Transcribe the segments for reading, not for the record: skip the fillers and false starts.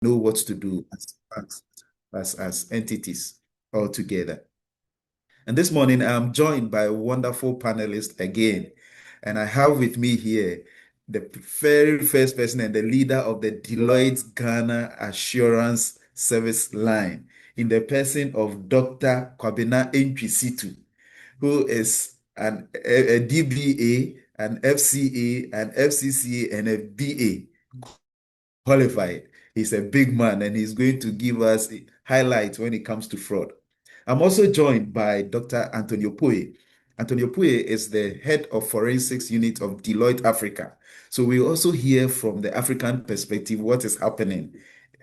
know what to do as entities all together. And this morning, I'm joined by a wonderful panelist again. And I have with me here the very first person and the leader of the Deloitte Ghana Assurance Service Line in the person of Dr. Kwabena Entwisitu, who is a DBA, an FCA, an FCCA, and a BA qualified. He's a big man and he's going to give us highlights when it comes to fraud. I'm also joined by Dr. Antonio Puye. Antonio Puye is the head of forensics unit of Deloitte Africa. So we also hear from the African perspective what is happening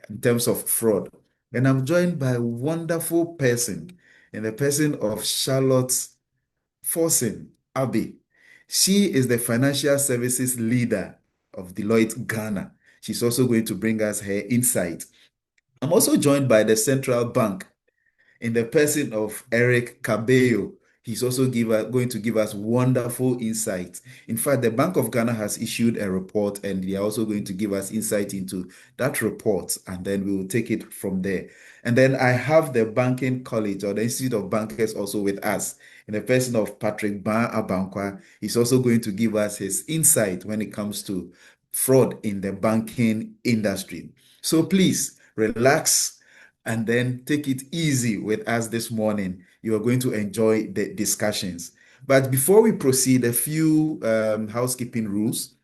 in terms of fraud. And I'm joined by a wonderful person in the person of Charlotte Forsen Abbey. She is the financial services leader of Deloitte Ghana. She's also going to bring us her insight. I'm also joined by the Central Bank in the person of Eric Cabello. He's also going to give us wonderful insights. In fact, the Bank of Ghana has issued a report and they are also going to give us insight into that report, and then we will take it from there. And then I have the Banking College or the Institute of Bankers also with us in the person of Patrick Ban Abankwa. He's also going to give us his insight when it comes to fraud in the banking industry. So please relax and then take it easy with us this morning. You are going to enjoy the discussions. But before we proceed, a few housekeeping rules.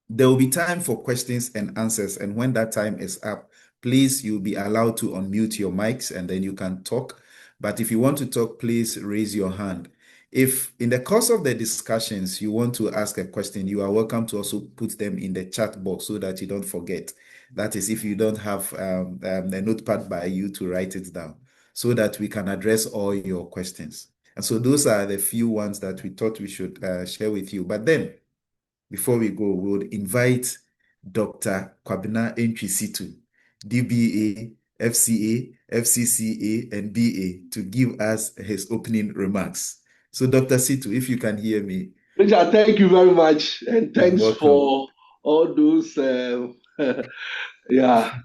There will be time for questions and answers. And when that time is up, please, you'll be allowed to unmute your mics and then you can talk. But if you want to talk, please raise your hand. If in the course of the discussions you want to ask a question, you are welcome to also put them in the chat box so that you don't forget. That is, if you don't have a notepad by you to write it down, so that we can address all your questions. And so those are the few ones that we thought we should share with you. But then, before we go, we would invite Dr. Kwabena Entwisitu, DBA, FCA, FCCA, and BA to give us his opening remarks. So, Dr. Situ, if you can hear me. Richard, thank you very much. And thanks for all those. Yeah.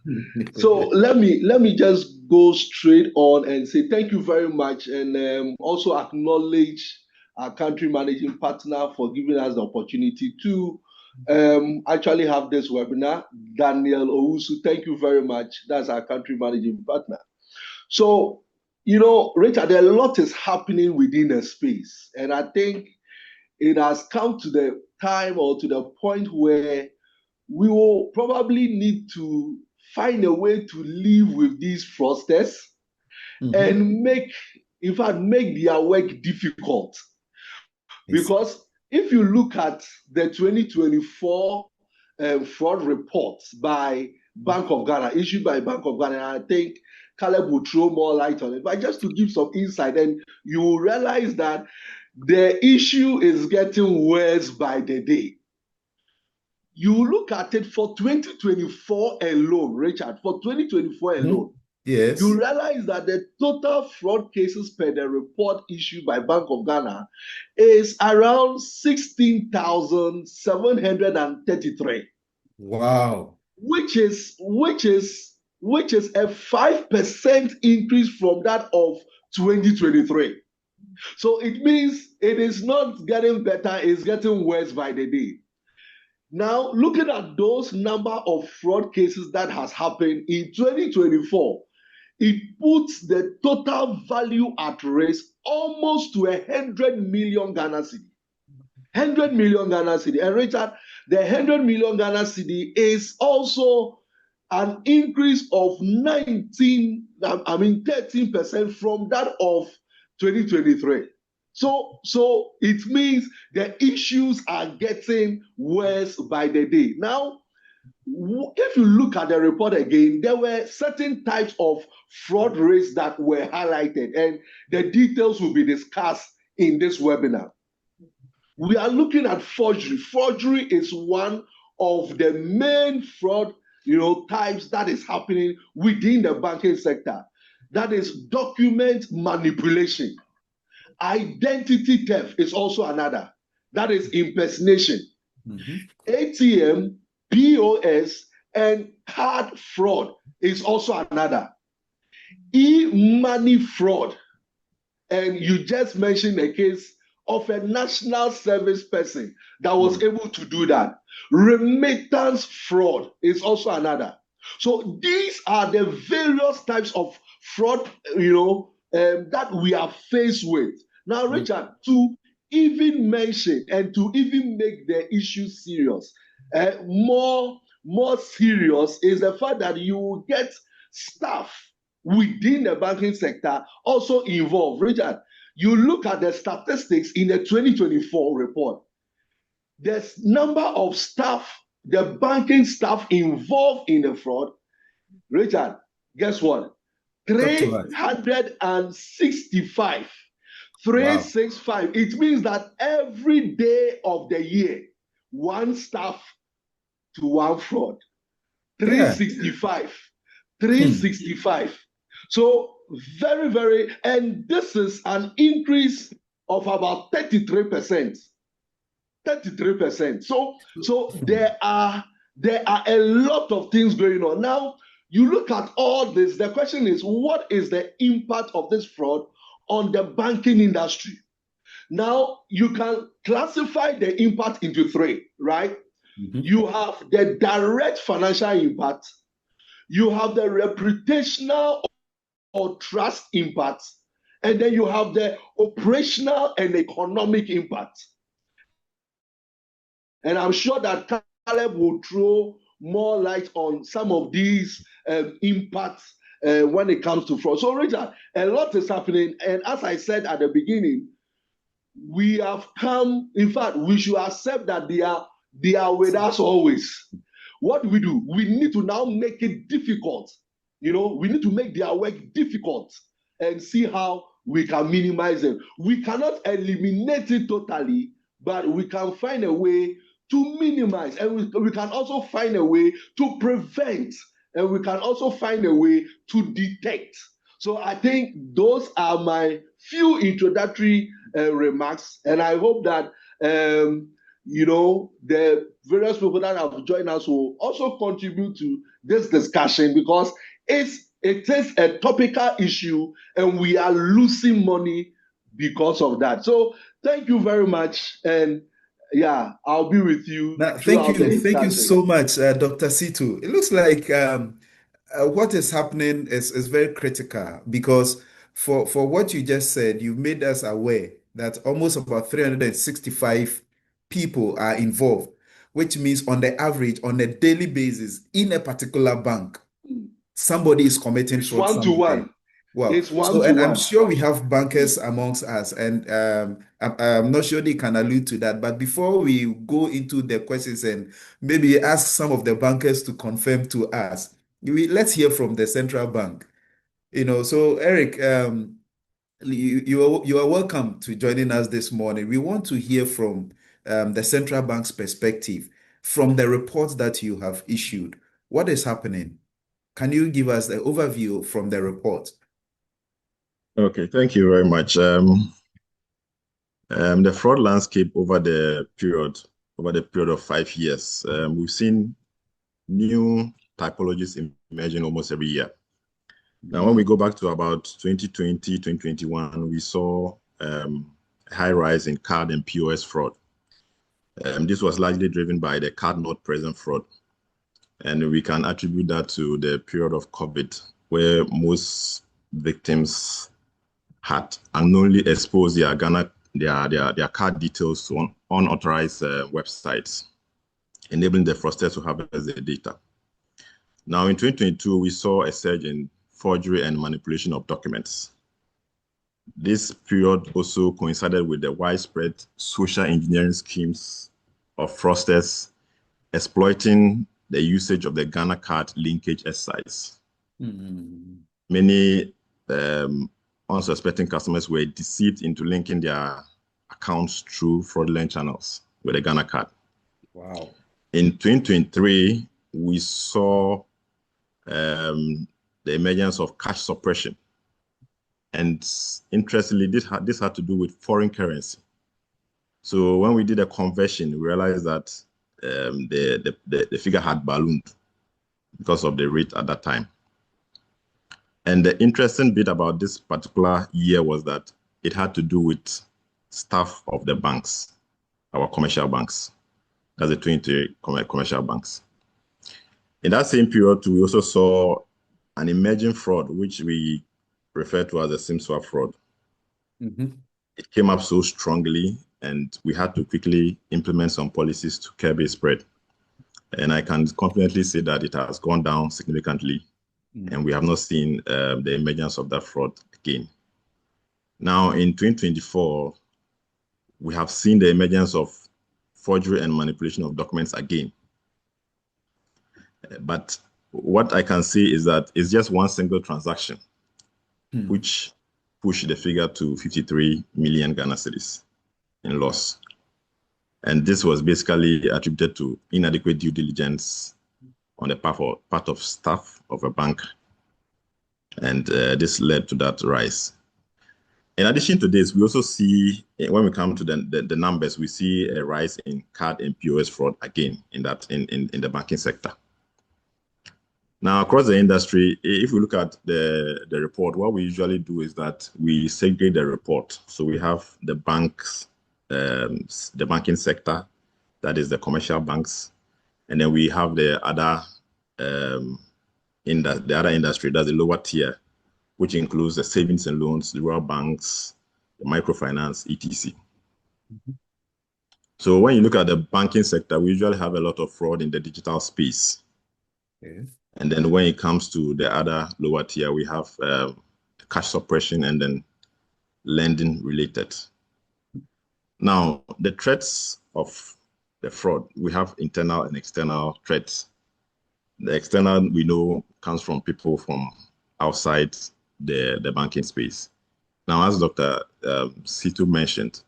So let me just go straight on and say thank you very much, and also acknowledge our country managing partner for giving us the opportunity to actually have this webinar. Daniel Owusu, thank you very much. That's our country managing partner. So, Richard, a lot is happening within the space, and I think it has come to the time or to the point where we will probably need to find a way to live with these fraudsters and make their work difficult. Yes. Because if you look at the 2024 fraud reports by Bank of Ghana, issued by Bank of Ghana, I think Caleb will throw more light on it. But just to give some insight, and you will realize that the issue is getting worse by the day. You look at it for 2024 alone, Richard, for 2024 alone, yes, you realize that the total fraud cases per the report issued by Bank of Ghana is around 16,733. Wow. Which is a 5% increase from that of 2023. So it means it is not getting better, it's getting worse by the day. Now, looking at those number of fraud cases that has happened in 2024, it puts the total value at risk almost to 100 million Ghana cedi. 100 million Ghana cedi. And Richard, the 100 million Ghana cedi is also an increase of 13% from that of 2023. So it means the issues are getting worse by the day. Now, if you look at the report again, there were certain types of fraud rates that were highlighted, and the details will be discussed in this webinar. We are looking at forgery. Forgery is one of the main fraud types that is happening within the banking sector. That is document manipulation. Identity theft is also another. That is impersonation. ATM, POS, and card fraud is also another. E-money fraud. And you just mentioned a case of a national service person that was able to do that. Remittance fraud is also another. So these are the various types of fraud, that we are faced with. Now, Richard, to even mention and to even make the issue serious, more serious is the fact that you will get staff within the banking sector also involved. Richard, you look at the statistics in the 2024 report, the number of staff, the banking staff involved in the fraud. Richard, guess what? Talk to us. 365. Wow. 365. It means that every day of the year, one staff to one fraud. Yeah. 365. 365. So very, very, and this is an increase of about 33%. 33%. So there are a lot of things going on. Now, you look at all this, the question is, what is the impact of this fraud on the banking industry? Now, you can classify the impact into three, right? You have the direct financial impact, you have the reputational or trust impact, and then you have the operational and economic impact. And I'm sure that Caleb will throw more light on some of these impacts when it comes to fraud. So, Richard, a lot is happening. And as I said at the beginning, we have come, in fact, we should accept that they are with us always. What do? We need to now make it difficult. We need to make their work difficult and see how we can minimize them. We cannot eliminate it totally, but we can find a way to minimize, and we can also find a way to prevent, and we can also find a way to detect. So I think those are my few introductory remarks, and I hope that the various people that have joined us will also contribute to this discussion, because it is a topical issue and we are losing money because of that. So thank you very much, and yeah, I'll be with you Now, throughout the thank you discussion. so much, Dr. Situ. It looks like what is happening is very critical, because for what you just said, you made us aware that almost about 365 people are involved, which means on the average, on a daily basis, in a particular bank, somebody is committing It's fraud one to somewhere. one. Well, It's one so, to and I'm one. sure we have bankers amongst us, and I'm not sure they can allude to that. But before we go into the questions and maybe ask some of the bankers to confirm to us, let's hear from the central bank. So Eric, you are welcome to joining us this morning. We want to hear from the central bank's perspective from the reports that you have issued. What is happening? Can you give us the overview from the report? Okay, thank you very much. The fraud landscape over the period of 5 years, we've seen new typologies emerging almost every year. Now, when we go back to about 2020, 2021, we saw a high rise in card and POS fraud. This was largely driven by the card not present fraud. And we can attribute that to the period of COVID, where most victims had unknowingly exposed their card details to unauthorized websites, enabling the fraudsters to harvest their data. Now, in 2022, we saw a surge in forgery and manipulation of documents. This period also coincided with the widespread social engineering schemes of fraudsters exploiting the usage of the Ghana card linkage exercise. Many unsuspecting customers were deceived into linking their accounts through fraudulent channels with a Ghana card. Wow. In 2023, we saw the emergence of cash suppression. And interestingly, this had to do with foreign currency. So when we did a conversion, we realized that the figure had ballooned. because of the rate at that time. And the interesting bit about this particular year was that it had to do with staff of the banks, our commercial banks. That's the 20 commercial banks. In that same period, we also saw an emerging fraud, which we refer to as the SIM swap fraud. Mm-hmm. It came up so strongly, and we had to quickly implement some policies to curb its spread. And I can confidently say that it has gone down significantly, and we have not seen the emergence of that fraud again. Now, in 2024, we have seen the emergence of forgery and manipulation of documents again. But what I can say is that it's just one single transaction, which pushed the figure to 53 million Ghana cedis in loss. And this was basically attributed to inadequate due diligence on the part of staff of a bank. And this led to that rise. In addition to this, we also see, when we come to the numbers, we see a rise in card and POS fraud again in the banking sector. Now, across the industry, if we look at the report, what we usually do is that we segregate the report. So we have the banks, the banking sector, that is the commercial banks, and then we have the other industry, that's the lower tier, which includes the savings and loans, the rural banks, the microfinance, etc. So when you look at the banking sector, we usually have a lot of fraud in the digital space. And then when it comes to the other lower tier, we have cash suppression and then lending related. Now, the threats of the fraud, we have internal and external threats. The external, we know, comes from people from outside the banking space. Now, as Dr. Situ mentioned,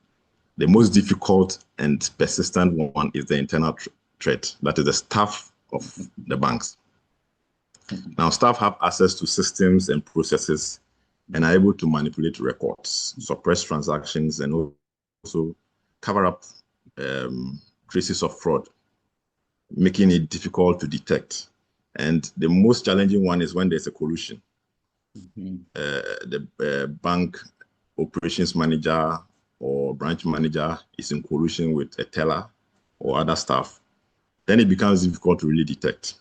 the most difficult and persistent one is the internal threat. That is the staff of the banks. Now, staff have access to systems and processes and are able to manipulate records, suppress transactions, and also cover up traces of fraud, making it difficult to detect. And the most challenging one is when there's a collusion. The bank operations manager or branch manager is in collusion with a teller or other staff. Then it becomes difficult to really detect,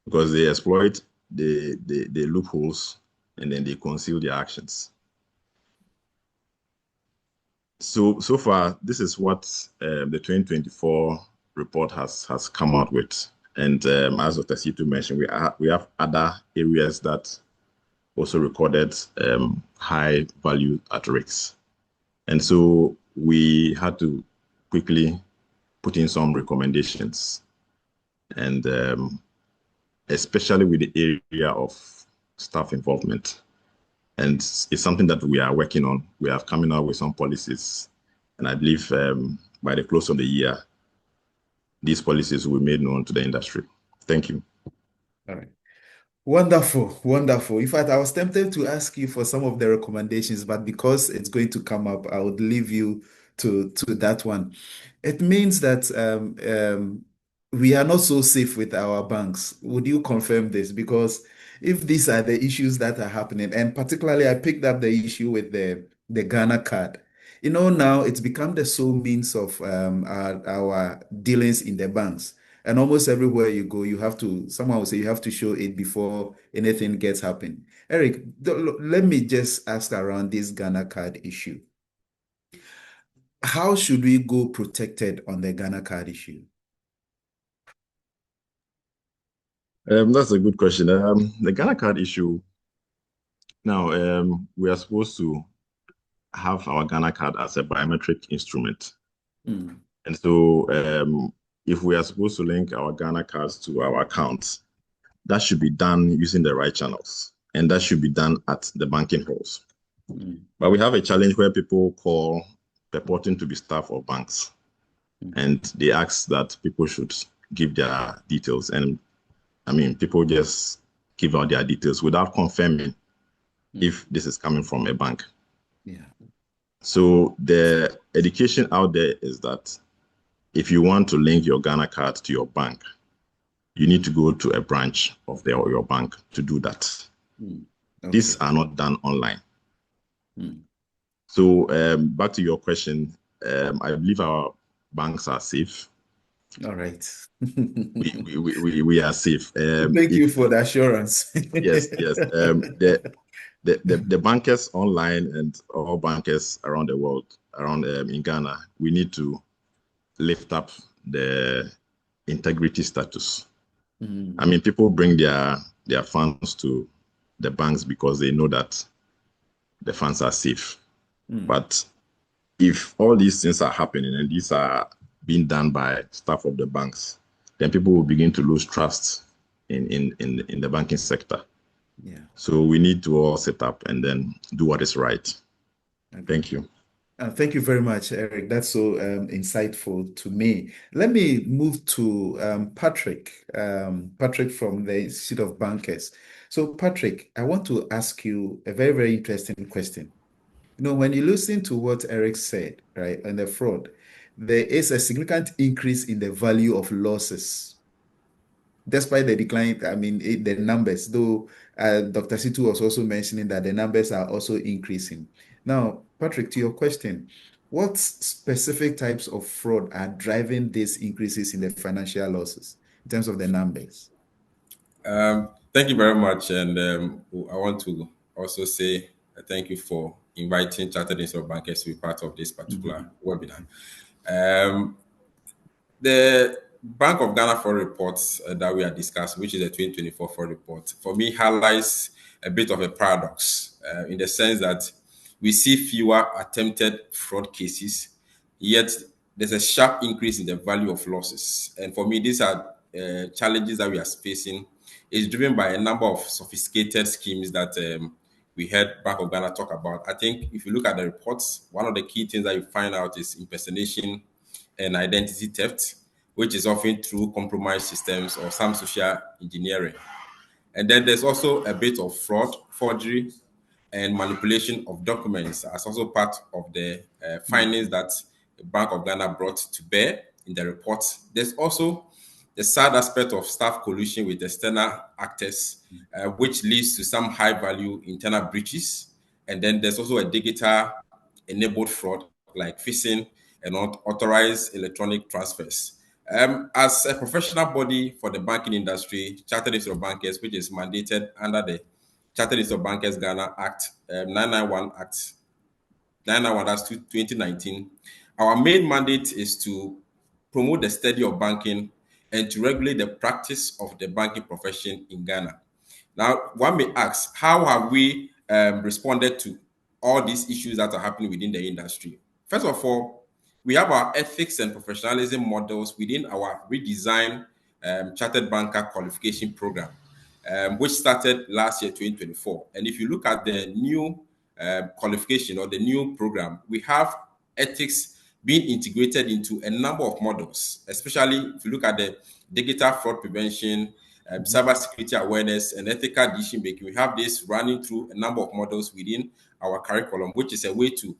because they exploit the loopholes and then they conceal their actions. So far, this is what the 2024 report has come out with. And as Dr. Situ mentioned, we have other areas that also recorded high value at risk. And so we had to quickly put in some recommendations, and especially with the area of staff involvement. And it's something that we are working on. We are coming out with some policies, and I believe by the close of the year, these policies will be made known to the industry. Thank you. All right. Wonderful, wonderful. In fact, I was tempted to ask you for some of the recommendations, but because it's going to come up, I would leave you to that one. It means that we are not so safe with our banks. Would you confirm this? Because if these are the issues that are happening, and particularly I picked up the issue with the Ghana card. Now it's become the sole means of our dealings in the banks. And almost everywhere you go, someone will say you have to show it before anything gets happen. Eric, let me just ask around this Ghana card issue. How should we go protected on the Ghana card issue? That's a good question. The Ghana card issue, now we are supposed to have our Ghana card as a biometric instrument. And so if we are supposed to link our Ghana cards to our accounts, that should be done using the right channels, and that should be done at the banking halls. But we have a challenge where people call purporting to be staff of banks, and they ask that people should give their details. And I mean, people just give out their details without confirming if this is coming from a bank. So the education out there is that if you want to link your Ghana card to your bank, you need to go to a branch of your bank to do that. Okay. These are not done online. Mm. So back to your question, I believe our banks are safe. All right. we are safe. Thank you for the assurance. Yes. The bankers online and all bankers around the world, around in Ghana, we need to lift up the integrity status. Mm. I mean, people bring their funds to the banks because they know that the funds are safe. Mm. But if all these things are happening and these are being done by staff of the banks, then people will begin to lose trust in the banking sector. Yeah. So we need to all set up and then do what is right. Thank you. Thank you very much, Eric. That's so insightful to me. Let me move to Patrick. Patrick from the Institute of Bankers. So, Patrick, I want to ask you a very, very interesting question. You know, when you listen to what Eric said, right, on the fraud, there is a significant increase in the value of losses despite the decline. I mean, the numbers, though Dr. Situ was also mentioning that the numbers are also increasing. Now, Patrick, to your question, what specific types of fraud are driving these increases in the financial losses in terms of the numbers? Thank you very much. And I want to also say thank you for inviting Chartered Institute of Bankers to be part of this particular webinar. The Bank of Ghana fraud reports that we are discussing, which is the 2024 fraud report, for me highlights a bit of a paradox in the sense that we see fewer attempted fraud cases, yet there's a sharp increase in the value of losses. And for me, these are challenges that we are facing. It's driven by a number of sophisticated schemes that we heard Bank of Ghana talk about. I think if you look at the reports, one of the key things that you find out is impersonation and identity theft, which is often through compromised systems or some social engineering. And then there's also a bit of fraud, forgery, and manipulation of documents as also part of the findings that the Bank of Ghana brought to bear in the report. There's also the sad aspect of staff collusion with external actors, which leads to some high-value internal breaches. And then there's also a digital-enabled fraud like phishing and unauthorized electronic transfers. As a professional body for the banking industry, Chartered Institute of Bankers, which is mandated under the Chartered Institute of Bankers Ghana Act 991 Act 991, that's 2019. Our main mandate is to promote the study of banking and to regulate the practice of the banking profession in Ghana. Now, one may ask, how have we responded to all these issues that are happening within the industry? First of all, we have our ethics and professionalism models within our redesigned Chartered Banker Qualification Program, which started last year, 2024. And if you look at the new qualification or the new program, we have ethics being integrated into a number of models, especially if you look at the digital fraud prevention, cybersecurity awareness, and ethical decision making. We have this running through a number of models within our curriculum, which is a way to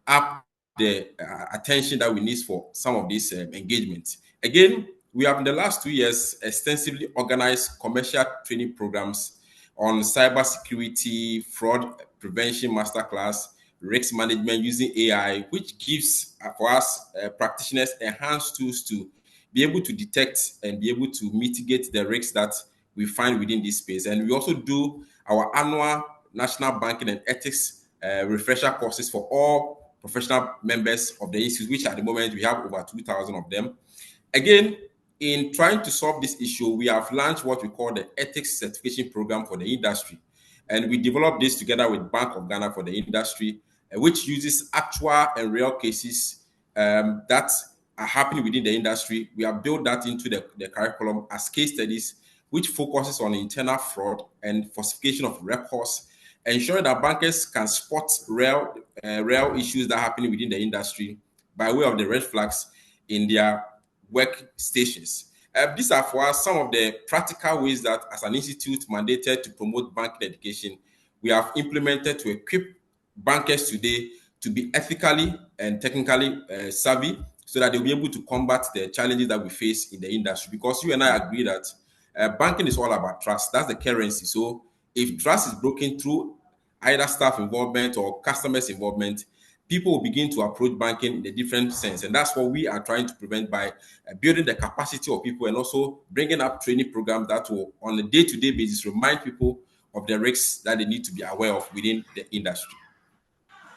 up the attention that we need for some of these engagements. Again, we have in the last 2 years extensively organized commercial training programs on cybersecurity, fraud prevention masterclass, risk management using AI, which gives for us practitioners enhanced tools to be able to detect and be able to mitigate the risks that we find within this space. And we also do our annual National Banking and Ethics refresher courses for all professional members of the institute, which at the moment we have over 2,000 of them. Again, in trying to solve this issue, we have launched what we call the Ethics Certification Program for the industry. And we developed this together with Bank of Ghana for the industry, which uses actual and real cases that are happening within the industry. We have built that into the curriculum as case studies, which focuses on internal fraud and falsification of records, ensuring that bankers can spot real issues that are happening within the industry by way of the red flags in their workstations. These are for us some of the practical ways that, as an institute mandated to promote banking education, we have implemented to equip bankers today to be ethically and technically savvy so that they'll be able to combat the challenges that we face in the industry. Because you and I agree that banking is all about trust. That's the currency. So if trust is broken through either staff involvement or customers involvement, people will begin to approach banking in a different sense. And that's what we are trying to prevent by building the capacity of people and also bringing up training programs that will, on a day-to-day basis, remind people of the risks that they need to be aware of within the industry.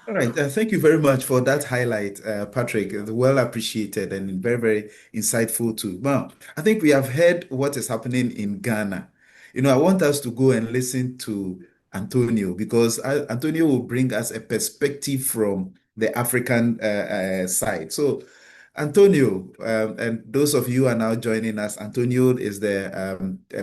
All right. Thank you very much for that highlight, Patrick. Well appreciated and very, very insightful too. Now, I think we have heard what is happening in Ghana. I want us to go and listen to Antonio because Antonio will bring us a perspective from the African side. So, Antonio, and those of you who are now joining us, Antonio is a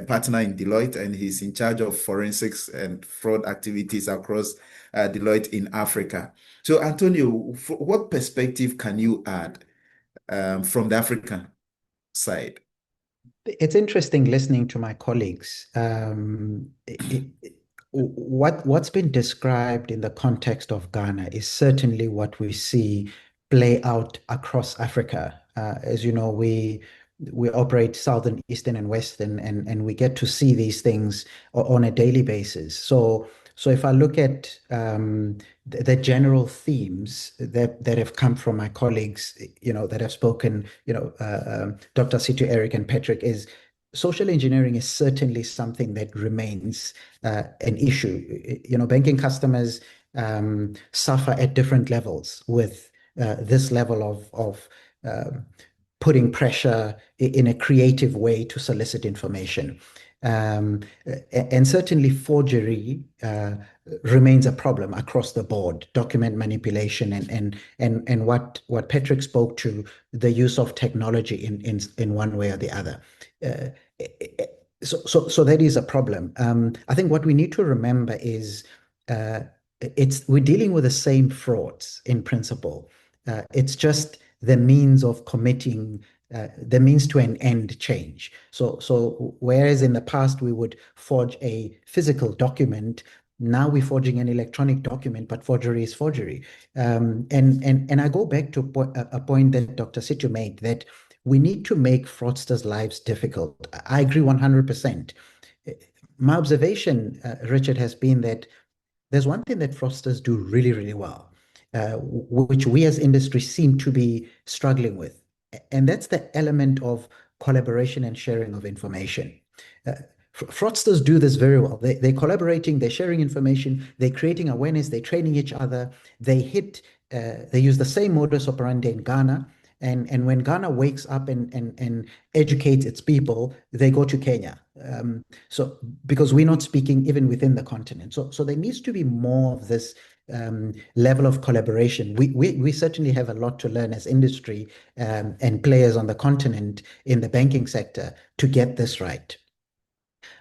partner in Deloitte and he's in charge of forensics and fraud activities across Deloitte in Africa. So, Antonio, what perspective can you add from the African side? It's interesting listening to my colleagues. What's been described in the context of Ghana is certainly what we see play out across Africa. As you know, we operate southern, eastern, and western, and we get to see these things on a daily basis. So if I look at the general themes that have come from my colleagues, that have spoken, Dr. Situ, Eric, and Patrick, is social engineering is certainly something that remains an issue. Banking customers suffer at different levels with this level of putting pressure in a creative way to solicit information. And certainly forgery remains a problem across the board, document manipulation and what Patrick spoke to, the use of technology in one way or the other. So that is a problem. I think what we need to remember is we're dealing with the same frauds in principle. It's just the means of committing the means to an end change. So whereas in the past we would forge a physical document, now we're forging an electronic document, but forgery is forgery. And I go back to a point that Dr. Situ made, that we need to make fraudsters' lives difficult. I agree 100%. My observation, Richard, has been that there's one thing that fraudsters do really, really well, which we as industry seem to be struggling with. And that's the element of collaboration and sharing of information. Fraudsters do this very well. They're collaborating, they're sharing information, they're creating awareness, they're training each other. They use the same modus operandi in Ghana. And when Ghana wakes up and educates its people, they go to Kenya. So because we're not speaking even within the continent. So there needs to be more of this level of collaboration. We certainly have a lot to learn as industry and players on the continent in the banking sector to get this right.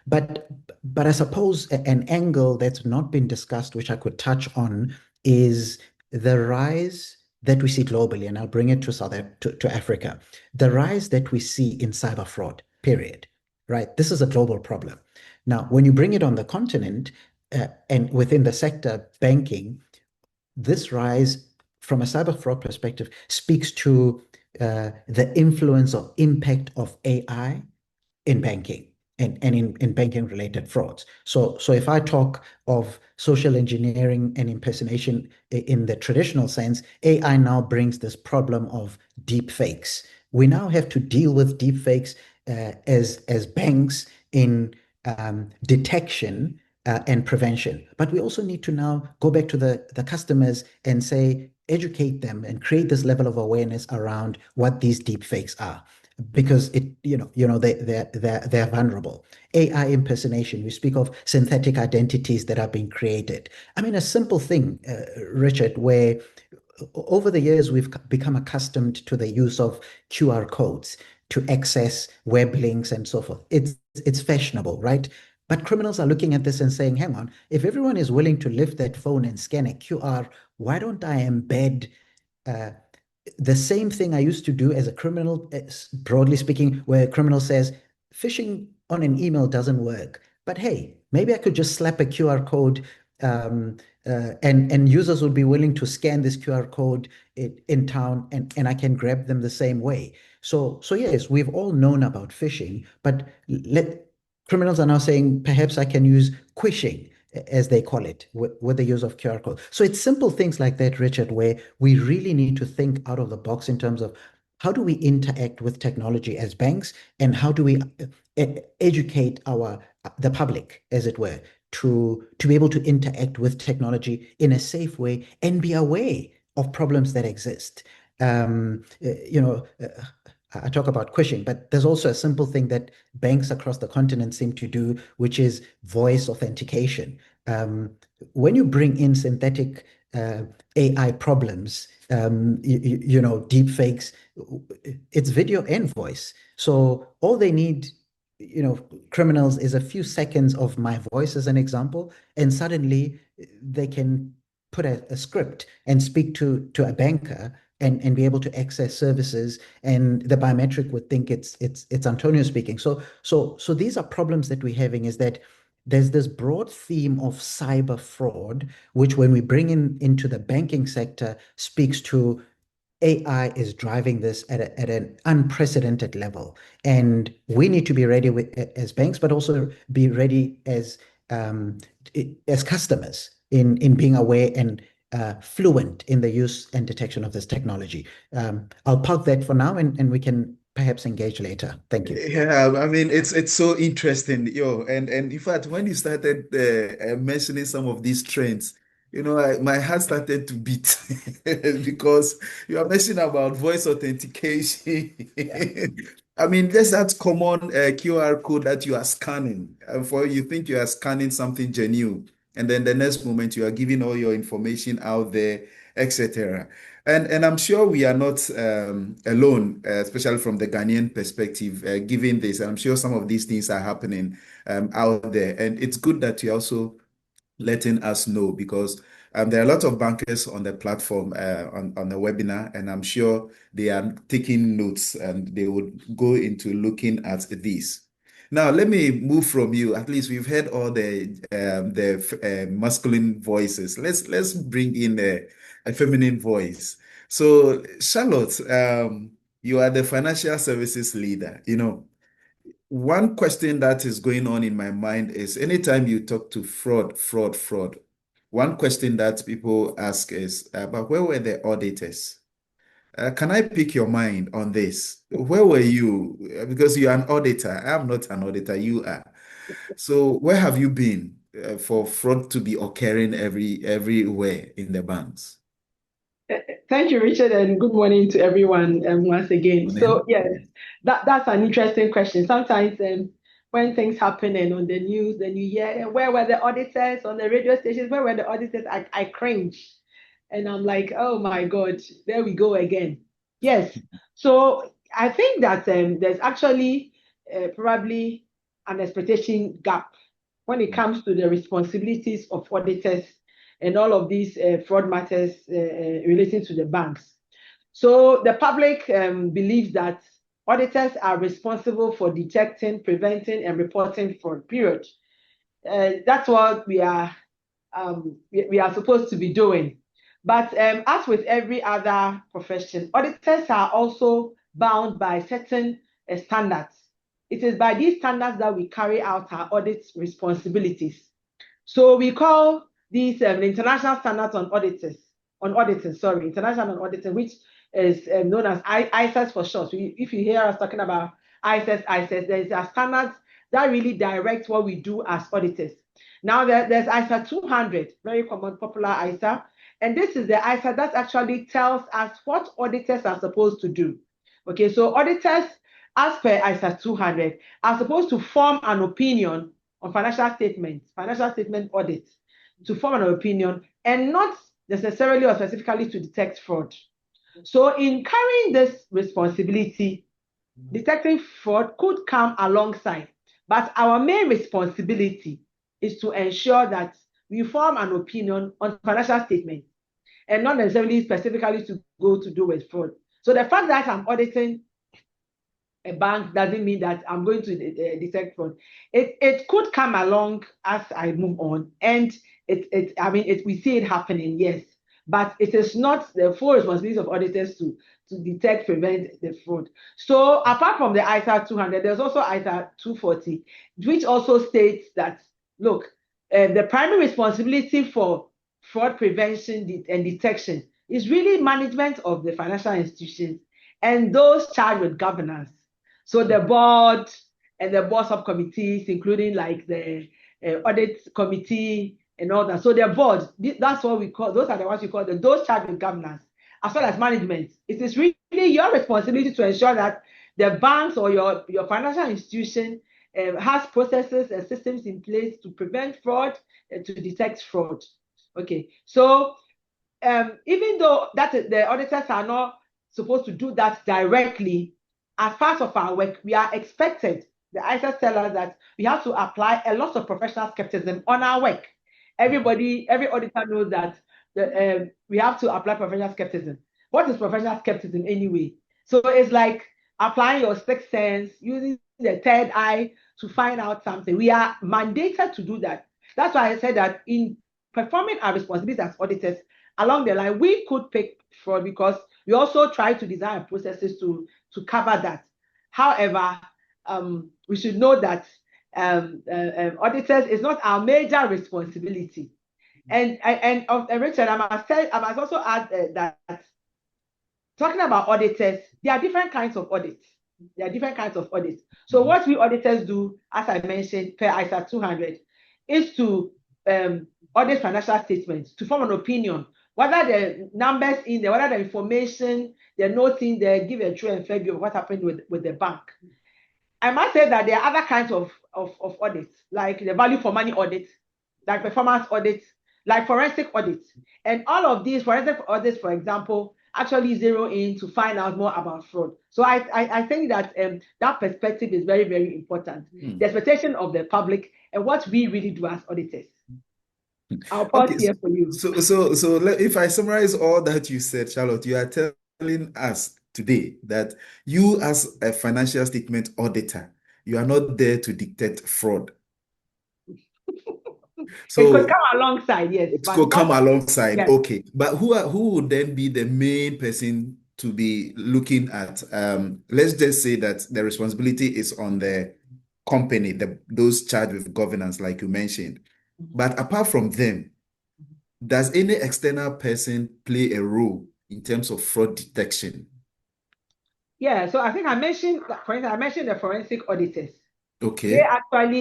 But I suppose an angle that's not been discussed, which I could touch on, is the rise that we see globally, and I'll bring it to Africa. The rise that we see in cyber fraud, period. Right? This is a global problem. Now, when you bring it on the continent and within the sector, banking, this rise from a cyber fraud perspective speaks to the influence or impact of AI in banking and in banking related frauds. So if I talk of social engineering and impersonation in the traditional sense, AI now brings this problem of deep fakes. We now have to deal with deep fakes as banks in detection and prevention. But we also need to now go back to the customers and say, educate them and create this level of awareness around what these deep fakes are, because they're vulnerable. AI impersonation, we speak of synthetic identities that are being created. I mean, a simple thing, Richard, where over the years we've become accustomed to the use of QR codes to access web links and so forth. It's fashionable, right? But criminals are looking at this and saying, hang on, if everyone is willing to lift that phone and scan a QR, why don't I embed the same thing I used to do as a criminal, broadly speaking, where a criminal says, phishing on an email doesn't work. But hey, maybe I could just slap a QR code and users will be willing to scan this QR code in town, and I can grab them the same way. So yes, we've all known about phishing, but criminals are now saying perhaps I can use quishing, as they call it, with the use of QR code. So it's simple things like that, Richard, where we really need to think out of the box in terms of how do we interact with technology as banks, and how do we educate the public, as it were, to be able to interact with technology in a safe way and be aware of problems that exist. I talk about quishing, but there's also a simple thing that banks across the continent seem to do, which is voice authentication. Um, when you bring in synthetic AI problems, deep fakes, it's video and voice. So all they need, criminals, is a few seconds of my voice as an example, and suddenly they can put a script and speak to a banker and be able to access services, and the biometric would think it's Antonio speaking. So these are problems that we're having, is that there's this broad theme of cyber fraud, which when we bring into the banking sector speaks to AI is driving this at an unprecedented level. And we need to be ready as banks, but also be ready um, as customers in being aware and fluent in the use and detection of this technology. I'll park that for now, and we can perhaps engage later. Thank you. Yeah, I mean it's so interesting, and in fact, when you started mentioning some of these trends, my heart started to beat because you are mentioning about voice authentication. I mean, there's that common QR code that you are scanning, for you think you are scanning something genuine, and then the next moment you are giving all your information out there, etc. And I'm sure we are not alone, especially from the Ghanaian perspective, given this. And I'm sure some of these things are happening out there. And it's good that you're also letting us know, because there are a lot of bankers on the platform, on the webinar, and I'm sure they are taking notes and they would go into looking at this. Now, let me move from you. At least we've heard all the masculine voices. Let's bring in a feminine voice. So, Charlotte, you are the financial services leader. One question that is going on in my mind is, anytime you talk to fraud, one question that people ask is, but where were the auditors? Can I pick your mind on this? Where were you? Because you're an auditor. I'm not an auditor, you are. So where have you been for fraud to be occurring everywhere in the banks? Thank you, Richard, and good morning to everyone once again. Morning. So yes, that's an interesting question. Sometimes when things happen and on the news, then you hear, where were the auditors on the radio stations? Where were the auditors? I cringe, and I'm like, oh my God, there we go again. Yes. So I think that there's actually probably an expectation gap when it comes to the responsibilities of auditors and all of these fraud matters relating to the banks. So the public believes that auditors are responsible for detecting, preventing, and reporting fraud, period. That's what we are supposed to be doing. But as with every other profession, auditors are also bound by certain standards. It is by these standards that we carry out our audit responsibilities. So we call these international standards on auditing, international on auditing, which is known as ISAs for short. So if you hear us talking about ISAs, there is a standards that really direct what we do as auditors. Now there's ISA 200, very common, popular ISA, and this is the ISA that actually tells us what auditors are supposed to do. Okay, so auditors, as per ISA 200, are supposed to form an opinion on financial statement audits, to form an opinion, and not necessarily or specifically to detect fraud. So in carrying this responsibility, detecting fraud could come alongside, but our main responsibility is to ensure that we form an opinion on financial statements and not necessarily specifically to go to do with fraud. So the fact that I'm auditing a bank doesn't mean that I'm going to detect fraud. It could come along as I move on, and we see it happening, yes, but it is not the full responsibility of auditors to detect, prevent the fraud. So apart from the ISA 200, there's also ISA 240, which also states that, look, the primary responsibility for fraud prevention and detection is really management of the financial institutions and those charged with governance. So the board and the board subcommittees, including like the audit committee and all that. So the board, that's what we call, those are the ones we call those charged with governance, as well as management. It is really your responsibility to ensure that the banks or your financial institution has processes and systems in place to prevent fraud and to detect fraud. Okay, so even though that the auditors are not supposed to do that directly, as part of our work, we are expected, the ISAs tell us that we have to apply a lot of professional skepticism on our work. Every auditor knows that we have to apply professional skepticism. What is professional skepticism anyway? So it's like applying your sixth sense, using the third eye to find out something. We are mandated to do that. That's why I said that in performing our responsibilities as auditors, along the line, we could pick fraud because we also try to design processes to cover that. However, we should know that auditors is not our major responsibility. And Richard, I must also add that talking about auditors, there are different kinds of audits. So what we auditors do, as I mentioned, per ISA 200, is to audit financial statements to form an opinion whether the numbers in there, whether the information, the notes in there give a true and fair view of what happened with the bank. I must say that there are other kinds of audits, like the value for money audit, like performance audits, like forensic audits. And all of these forensic audits, for example, actually zero in to find out more about fraud. So I think that that perspective is very, very important. The expectation of the public and what we really do as auditors. I'll pause here for you. So if I summarize all that you said, Charlotte, you are telling us today that you, as a financial statement auditor, you are not there to detect fraud. So it could come alongside, yes. It could come alongside, yes. Okay. But who would then be the main person to be looking at? Let's just say that the responsibility is on the company, those charged with governance, like you mentioned. But apart from them, does any external person play a role in terms of fraud detection? Yeah, so I think I mentioned, for instance, I mentioned the forensic auditors. Okay.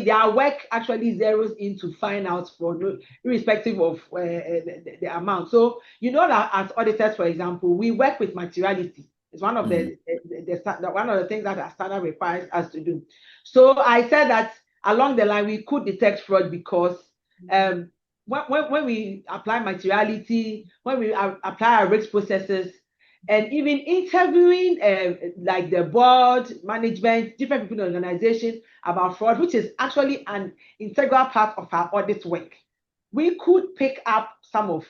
Their work actually zeroes in to find out fraud, irrespective of the amount. So you know that as auditors, for example, we work with materiality. It's one of the one of the things that our standard requires us to do. So I said that along the line we could detect fraud because when we apply materiality, when we apply our risk processes, and even interviewing like the board, management, different people in the organization about fraud, which is actually an integral part of our audit work. We could pick up some of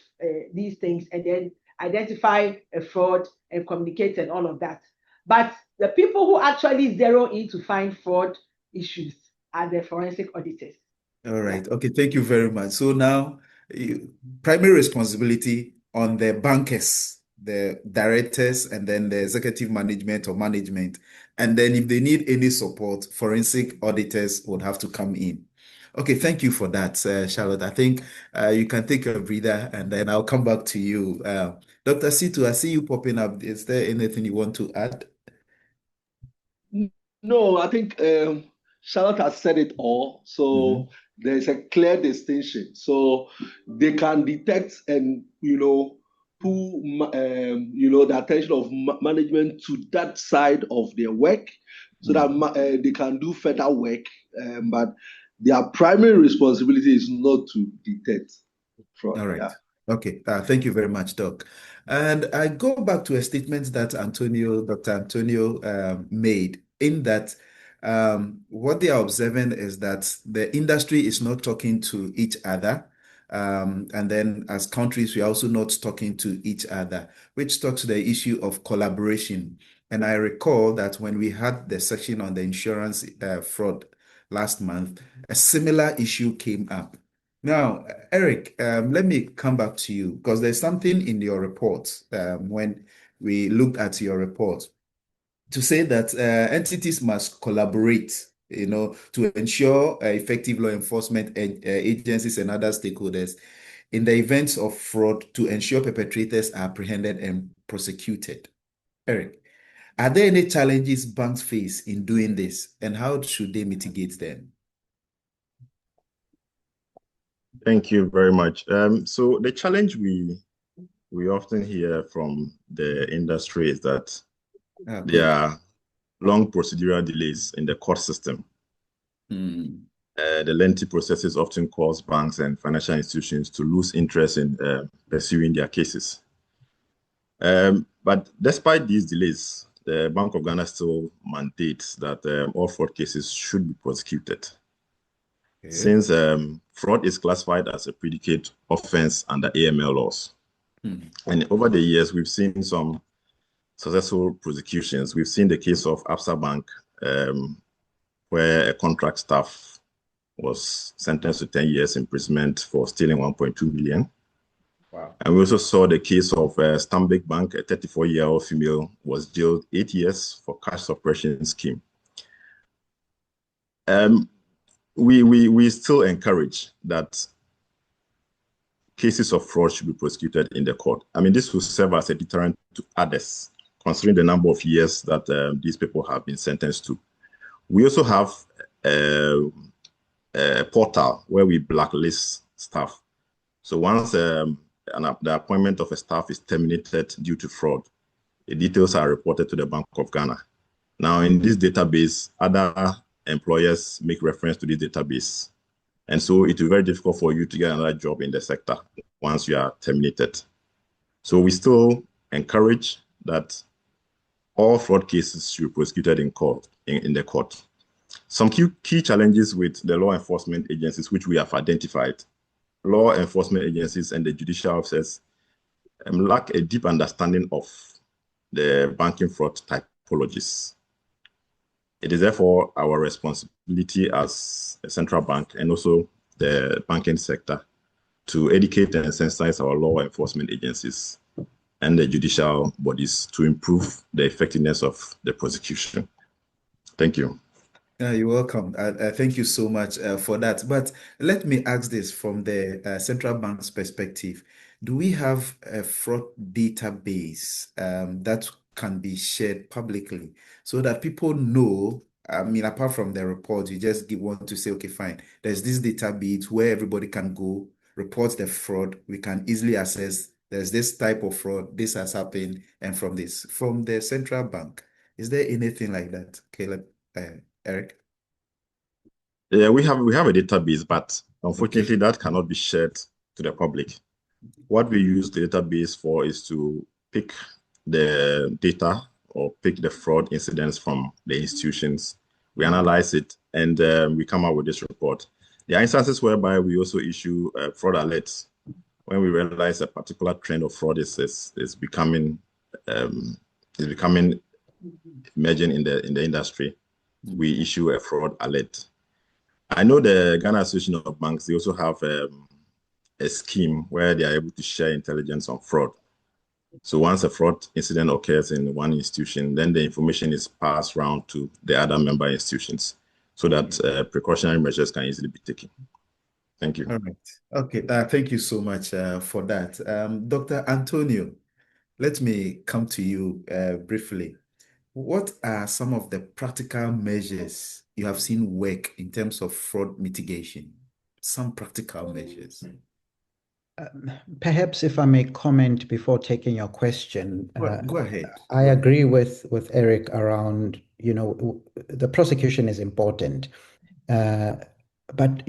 these things and then identify a fraud and communicate and all of that. But the people who actually zero in to find fraud issues are the forensic auditors. All right. Okay. Thank you very much. So now, primary responsibility on the bankers, the directors, and then the executive management or management. And then if they need any support, forensic auditors would have to come in. Okay. Thank you for that, Charlotte. I think you can take a breather and then I'll come back to you. Dr. Situ, I see you popping up. Is there anything you want to add? No, I think Charlotte has said it all. So there's a clear distinction. So they can detect and, pull, the attention of management to that side of their work so that they can do further work. But their primary responsibility is not to detect fraud. All right. Yeah. Okay. Thank you very much, Doc. And I go back to a statement that Dr. Antonio made in that what they are observing is that the industry is not talking to each other. And then as countries, we are also not talking to each other, which talks to the issue of collaboration. And I recall that when we had the section on the insurance fraud last month, a similar issue came up. Now, Eric, let me come back to you because there's something in your report when we looked at your report to say that entities must collaborate, to ensure effective law enforcement agencies and other stakeholders in the events of fraud to ensure perpetrators are apprehended and prosecuted. Eric, are there any challenges banks face in doing this, and how should they mitigate them? Thank you very much. So the challenge we often hear from the industry is that there are long procedural delays in the court system. The lengthy processes often cause banks and financial institutions to lose interest in pursuing their cases. But despite these delays, the Bank of Ghana still mandates that all fraud cases should be prosecuted. Since fraud is classified as a predicate offense under AML laws. And over the years, we've seen some successful prosecutions. We've seen the case of Absa Bank, where a contract staff was sentenced to 10 years imprisonment for stealing 1.2 billion. Wow. And we also saw the case of Stanbic Bank, a 34-year-old female was jailed 8 years for cash suppression scheme. We still encourage that cases of fraud should be prosecuted in the court. I mean, this will serve as a deterrent to others, considering the number of years that these people have been sentenced to. We also have a portal where we blacklist staff. So once the appointment of a staff is terminated due to fraud, the details are reported to the Bank of Ghana. Now, in this database, other employers make reference to this database. And so it will be very difficult for you to get another job in the sector once you are terminated. So we still encourage that all fraud cases should be prosecuted in court, in the court. Some key challenges with the law enforcement agencies, which we have identified. Law enforcement agencies and the judicial officers lack a deep understanding of the banking fraud typologies. It is therefore our responsibility as a central bank and also the banking sector to educate and sensitize our law enforcement agencies and the judicial bodies to improve the effectiveness of the prosecution. Thank you. You're welcome. Thank you so much for that. But let me ask this from the central bank's perspective. Do we have a fraud database that can be shared publicly so that people know? I mean, apart from the report, you just want to say, okay, fine, there's this database where everybody can go, report the fraud. We can easily assess there's this type of fraud, this has happened, and from the central bank. Is there anything like that, Caleb? Eric? Yeah, we have a database, but unfortunately that cannot be shared to the public. What we use the database for is to pick the data or pick the fraud incidents from the institutions. We analyze it and we come out with this report. There are instances whereby we also issue fraud alerts when we realize a particular trend of fraud is becoming emerging in the industry. We issue a fraud alert. I know the Ghana Association of Banks, they also have a scheme where they are able to share intelligence on fraud. So once a fraud incident occurs in one institution, then the information is passed around to the other member institutions so that precautionary measures can easily be taken. Thank you. All right. Okay. Thank you so much for that. Dr. Antonio, let me come to you briefly. What are some of the practical measures you have seen work in terms of fraud mitigation? Some practical measures. Perhaps if I may comment before taking your question. Go ahead. I agree with Eric around, the prosecution is important. But,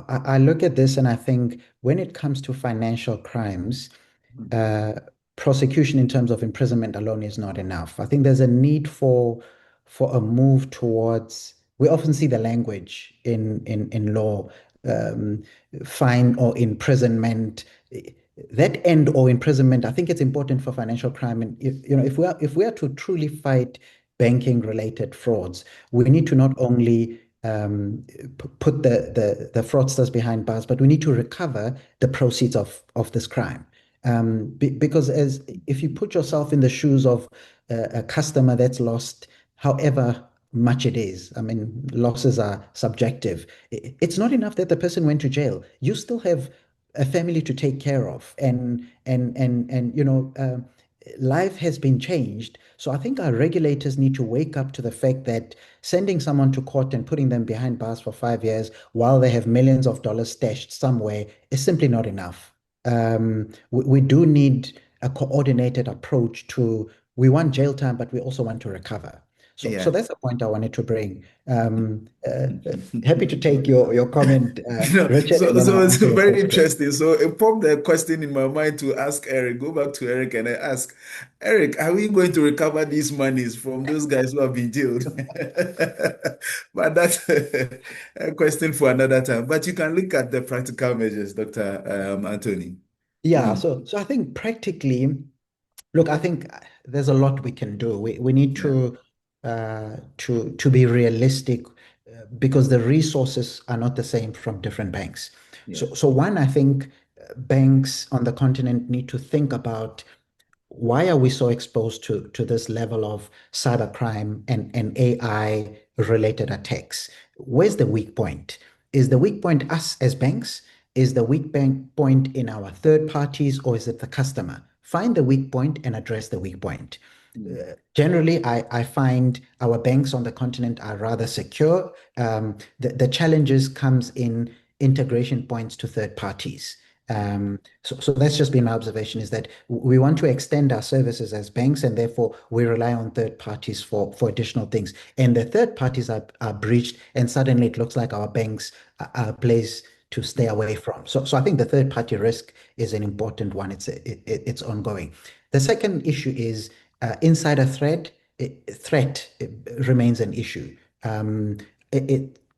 I look at this and I think when it comes to financial crimes, prosecution in terms of imprisonment alone is not enough. I think there's a need for a move towards, we often see the language in law, fine or imprisonment. that end or imprisonment, I think it's important for financial crime. And if we are to truly fight banking related frauds, we need to not only put the fraudsters behind bars, but we need to recover the proceeds of this crime. Because as if you put yourself in the shoes of a customer that's lost, however much it is, I mean, losses are subjective. It's not enough that the person went to jail. You still have a family to take care of, and life has been changed. So I think our regulators need to wake up to the fact that sending someone to court and putting them behind bars for 5 years while they have millions of dollars stashed somewhere is simply not enough. We do need a coordinated approach to, we want jail time, but we also want to recover. So Yeah. that's the point I wanted to bring. Happy to take your comment, Richard, and then So I'll it's answer your very question. interesting. So it popped a question in my mind to ask Eric. Go back to Eric and I ask, Eric, are we going to recover these monies from those guys who have been jailed? But that's a question for another time. But you can look at the practical measures, Dr. Anthony. Yeah, Mm, so I think practically, look, I think there's a lot we can do. We need yeah, to be realistic, because the resources are not the same from different banks. yeah. So one, I think banks on the continent need to think about, why are we so exposed to this level of cybercrime and AI related attacks? Where's the weak point? Is the weak point us as banks? Is the point in our third parties, or is it the customer? Find the weak point and address the weak point. Mm, Generally, I find our banks on the continent are rather secure. The challenges comes in integration points to third parties. So that's just been my observation, is that we want to extend our services as banks, and therefore we rely on third parties for additional things. And the third parties are breached, and suddenly it looks like our banks are a place to stay away from. So I think the third party risk is an important one. It's ongoing. The second issue is insider threat remains an issue.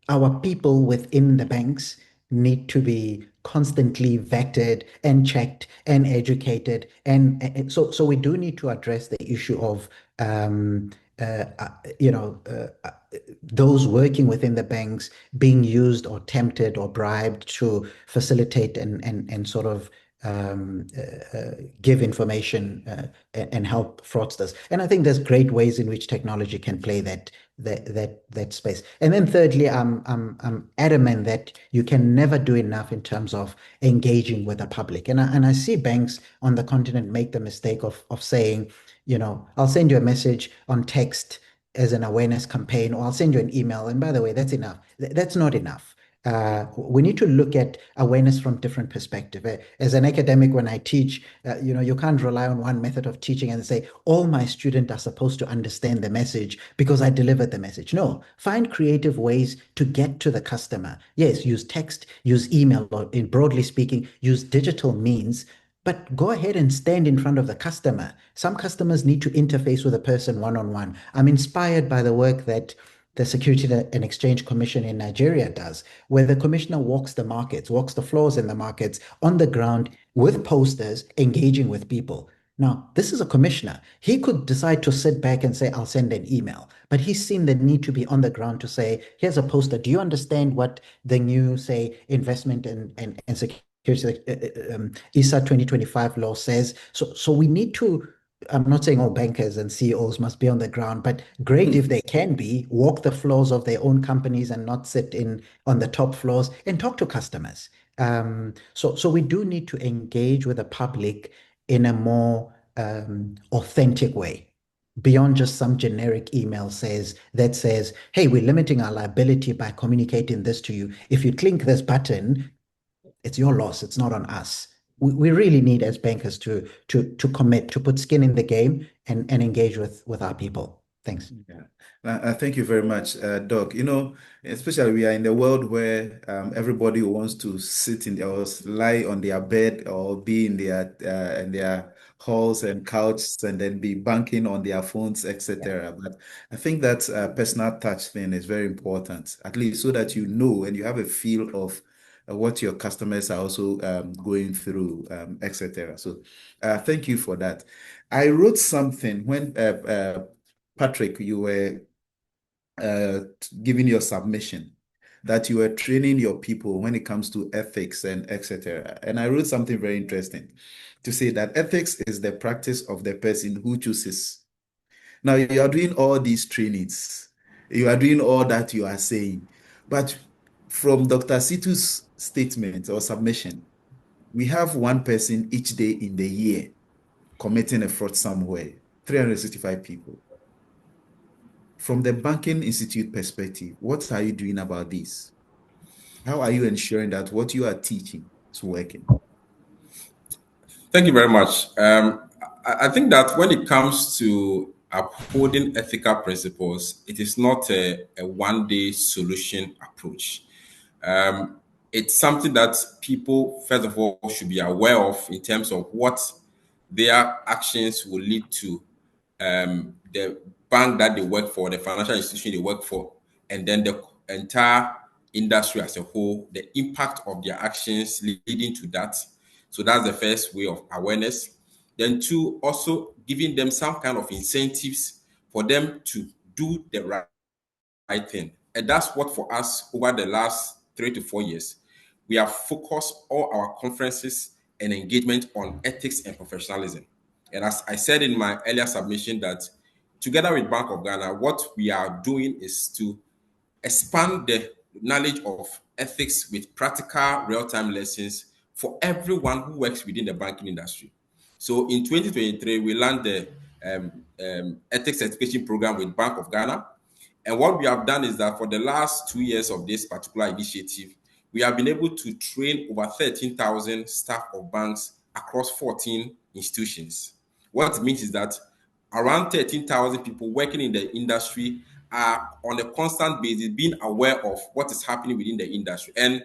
Our people within the banks need to be constantly vetted and checked and educated, and so we do need to address the issue of uh, uh, you know those working within the banks being used or tempted or bribed to facilitate and sort of give information and help fraudsters. And I think there's great ways in which technology can play that space. And then thirdly, I'm adamant that you can never do enough in terms of engaging with the public. And I see banks on the continent make the mistake of saying, I'll send you a message on text as an awareness campaign, or I'll send you an email. And by the way, that's enough. That's not enough. We need to look at awareness from different perspective. As an academic, when I teach, you can't rely on one method of teaching and say all my students are supposed to understand the message because I delivered the message. No, find creative ways to get to the customer. Yes, use text, use email, or in broadly speaking, use digital means. But go ahead and stand in front of the customer. Some customers need to interface with a person one on one. I'm inspired by the work that the Security and Exchange Commission in Nigeria does, where the commissioner walks the markets, walks the floors in the markets on the ground with posters, engaging with people. Now, this is a commissioner. He could decide to sit back and say, I'll send an email. But he's seen the need to be on the ground to say, here's a poster. Do you understand what the new, say, investment and security ISA 2025 law says? So we need to, I'm not saying all bankers and CEOs must be on the ground, but great if they can be, walk the floors of their own companies and not sit in on the top floors and talk to customers. So we do need to engage with the public in a more authentic way, beyond just some generic email that says, hey, we're limiting our liability by communicating this to you. If you click this button, it's your loss. It's not on us. We really need, as bankers, to commit, to put skin in the game and engage with our people. Thanks. Yeah. Thank you very much, Doc. Especially we are in a world where everybody wants to sit in or lie on their bed or be in their halls and couches and then be banking on their phones, etc. But I think that personal touch thing is very important, at least so that you know and you have a feel of what your customers are also going through, etc. So thank you for that. I wrote something when Patrick, you were giving your submission, that you were training your people when it comes to ethics and etc. And I wrote something very interesting to say that ethics is the practice of the person who chooses. Now you are doing all these trainings, you are doing all that you are saying, but from Dr. Situ's statement or submission, we have one person each day in the year committing a fraud somewhere, 365 people. From the Banking Institute perspective, what are you doing about this? How are you ensuring that what you are teaching is working? Thank you very much. I think that when it comes to upholding ethical principles, it is not a one-day solution approach. Um, it's something that people, first of all, should be aware of in terms of what their actions will lead to, the bank that they work for, the financial institution they work for, and then the entire industry as a whole, the impact of their actions leading to that. So that's the first way of awareness. Then two, also giving them some kind of incentives for them to do the right thing. And that's what for us over the last 3 to 4 years, we have focused all our conferences and engagement on ethics and professionalism. And as I said in my earlier submission, that together with Bank of Ghana, what we are doing is to expand the knowledge of ethics with practical real-time lessons for everyone who works within the banking industry. So in 2023, we launched the ethics education program with Bank of Ghana. And what we have done is that for the last 2 years of this particular initiative, we have been able to train over 13,000 staff of banks across 14 institutions. What it means is that around 13,000 people working in the industry are on a constant basis being aware of what is happening within the industry. And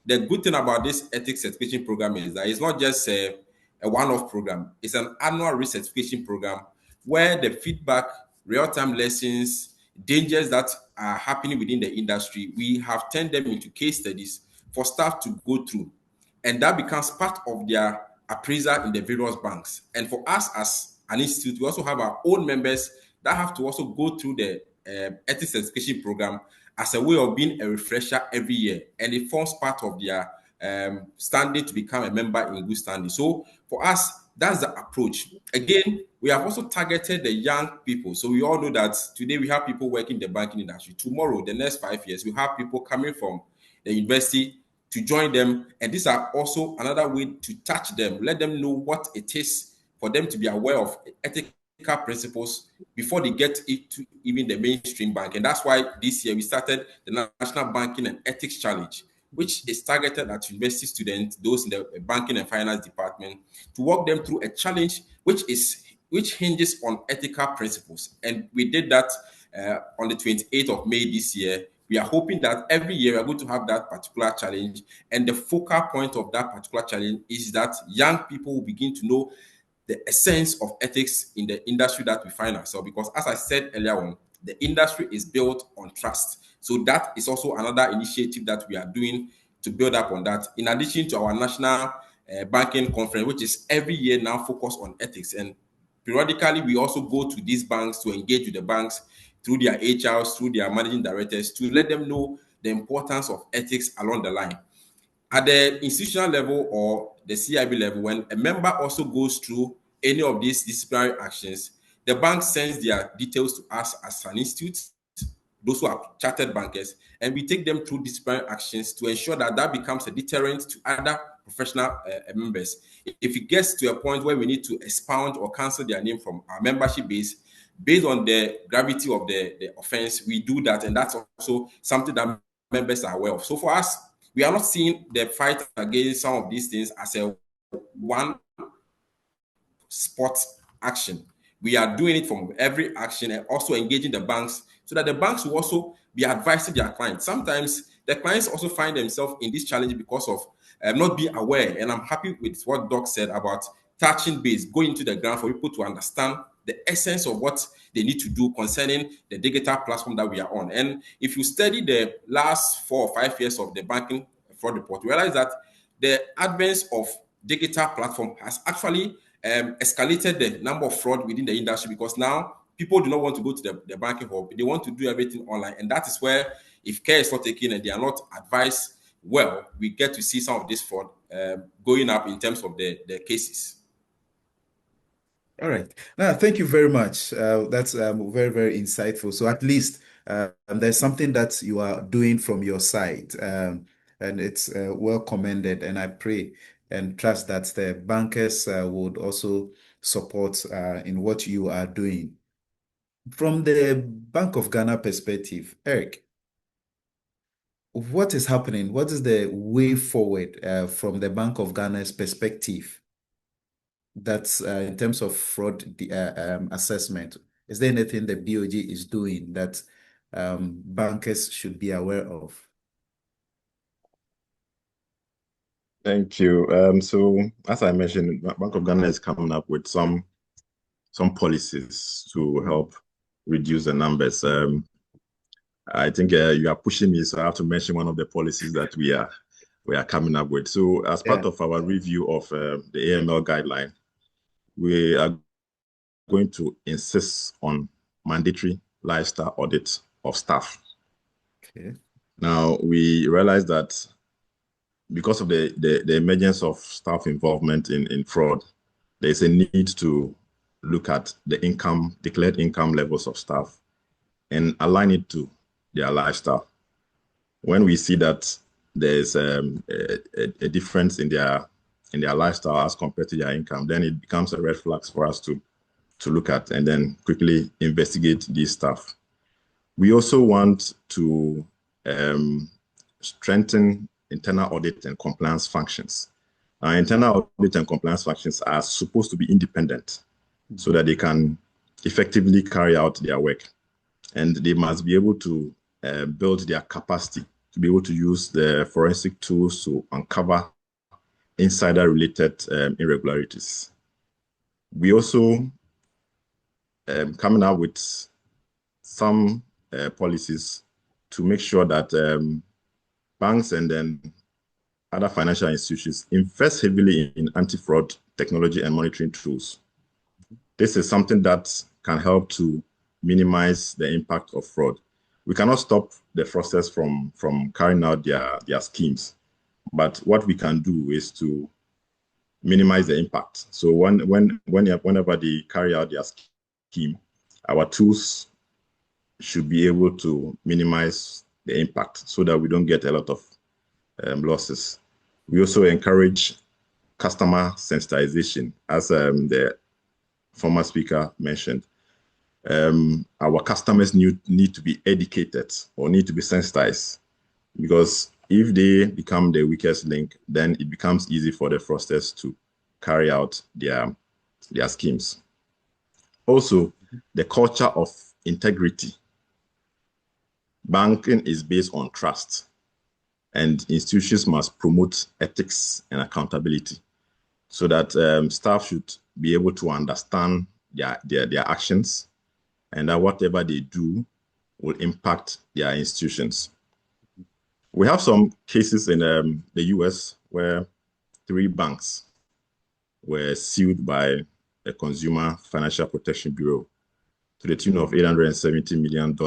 the good thing about this ethics certification program is that it's not just a one-off program. It's an annual recertification program where the feedback, real-time lessons, dangers that are happening within the industry, we have turned them into case studies for staff to go through. And that becomes part of their appraisal in the various banks. And for us as an institute, we also have our own members that have to also go through the ethics certification program as a way of being a refresher every year. And it forms part of their standing to become a member in good standing. So for us, that's the approach. Again, we have also targeted the young people. So we all know that today we have people working in the banking industry. Tomorrow, the next 5 years, we have people coming from the university to join them. And these are also another way to touch them, let them know what it is for them to be aware of ethical principles before they get into even the mainstream bank. And that's why this year we started the National Banking and Ethics Challenge, which is targeted at university students, those in the banking and finance department, to walk them through a challenge which hinges on ethical principles. And we did that on the 28th of May this year. We are hoping that every year we are going to have that particular challenge. And the focal point of that particular challenge is that young people will begin to know the essence of ethics in the industry that we find ourselves. Because as I said earlier on, the industry is built on trust. So that is also another initiative that we are doing to build up on that. In addition to our national banking conference, which is every year now focused on ethics. And periodically, we also go to these banks to engage with the banks through their HRs, through their managing directors, to let them know the importance of ethics along the line. At the institutional level or the CIB level, when a member also goes through any of these disciplinary actions, the bank sends their details to us as an institute, those who are chartered bankers, and we take them through disciplinary actions to ensure that that becomes a deterrent to other professional members. If it gets to a point where we need to expound or cancel their name from our membership base, based on the gravity of the offense, we do that, and that's also something that members are aware of. So for us, we are not seeing the fight against some of these things as a one spot action. We are doing it from every action and also engaging the banks so that the banks will also be advising their clients. Sometimes the clients also find themselves in this challenge because of not being aware. And I'm happy with what Doc said about touching base, going into the ground for people to understand the essence of what they need to do concerning the digital platform that we are on. And if you study the last 4 or 5 years of the banking fraud report, we realized that the advent of digital platform has actually escalated the number of fraud within the industry, because now people do not want to go to the banking hub. They want to do everything online. And that is where, if care is not taken and they are not advised well, we get to see some of this fraud going up in terms of the cases. All right. Now, thank you very much. That's very, very insightful. So at least there's something that you are doing from your side, and it's well commended. And I pray and trust that the bankers would also support in what you are doing. From the Bank of Ghana perspective, Eric, what is happening? What is the way forward from the Bank of Ghana's perspective? That's in terms of fraud assessment. Is there anything the BOG is doing that bankers should be aware of? Thank you. So as I mentioned, Bank of Ghana is coming up with some policies to help reduce the numbers. I think you are pushing me, so I have to mention one of the policies that we are coming up with. So as part of our review of the AML guideline, we are going to insist on mandatory lifestyle audit of staff. Okay. Now, we realize that because of the emergence of staff involvement in fraud, there's a need to look at the declared income levels of staff and align it to their lifestyle. When we see that there's a difference in their lifestyle as compared to their income, then it becomes a red flag for us to look at and then quickly investigate these staff. We also want to strengthen internal audit and compliance functions. Our internal audit and compliance functions are supposed to be independent so that they can effectively carry out their work. And they must be able to build their capacity to be able to use the forensic tools to uncover insider-related irregularities. We also coming up with some policies to make sure that banks and then other financial institutions invest heavily in anti-fraud technology and monitoring tools. This is something that can help to minimize the impact of fraud. We cannot stop the fraudsters from carrying out their schemes, but what we can do is to minimize the impact. So whenever they carry out their scheme, our tools should be able to minimize the impact so that we don't get a lot of losses. We also encourage customer sensitization, as the former speaker mentioned. Our customers need to be educated or need to be sensitized, because if they become the weakest link, then it becomes easy for the fraudsters to carry out their schemes. Also, the culture of integrity. Banking is based on trust, and institutions must promote ethics and accountability so that staff should be able to understand their actions and that whatever they do will impact their institutions. We have some cases in the US where 3 banks were sued by the Consumer Financial Protection Bureau to the tune of $870 million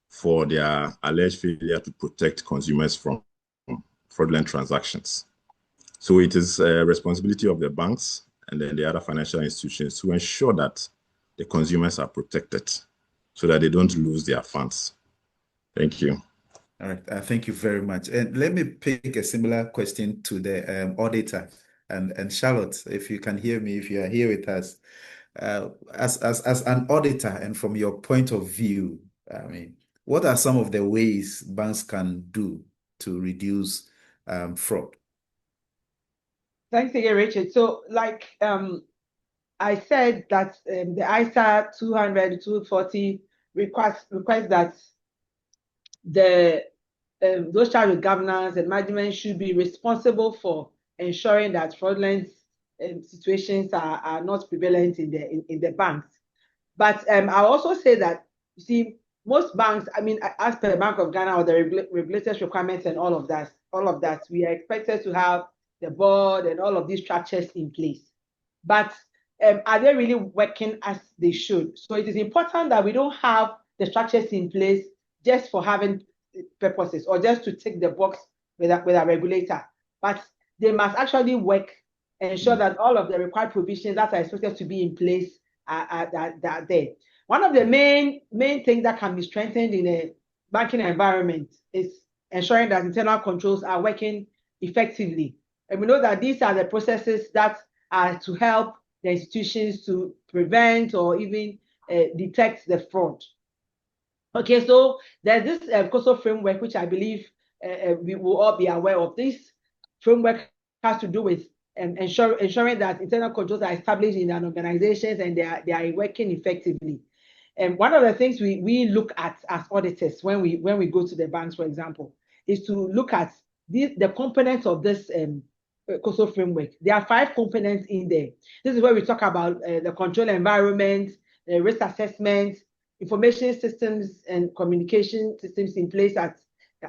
for their alleged failure to protect consumers from fraudulent transactions. So it is a responsibility of the banks and then the other financial institutions to ensure that the consumers are protected so that they don't lose their funds. Thank you. All right. Thank you very much. And let me pick a similar question to the auditor. And Charlotte, if you can hear me, if you are here with us, as an auditor and from your point of view, I mean, what are some of the ways banks can do to reduce fraud? Thanks again, Richard. So, like I said, that the ISA 200, 240 request that those charged with governance and management should be responsible for ensuring that fraudulent situations are not prevalent in the banks. But I'll also say that, you see, most banks, I mean, as per the Bank of Ghana or the regulators' requirements and all of that, all of that. We are expected to have the board and all of these structures in place. But are they really working as they should? So it is important that we don't have the structures in place just for having purposes or just to tick the box with a regulator. But they must actually work and ensure that all of the required provisions that are expected to be in place are there. One of the main things that can be strengthened in a banking environment is ensuring that internal controls are working effectively. And we know that these are the processes that are to help the institutions to prevent or even detect the fraud. Okay, so there's this COSO framework, which I believe we will all be aware of. This framework has to do with ensuring that internal controls are established in an organizations and they are working effectively. And one of the things we look at as auditors when we go to the banks, for example, is to look at the components of this COSO framework. There are 5 components in there. This is where we talk about the control environment, the risk assessment, information systems and communication systems in place at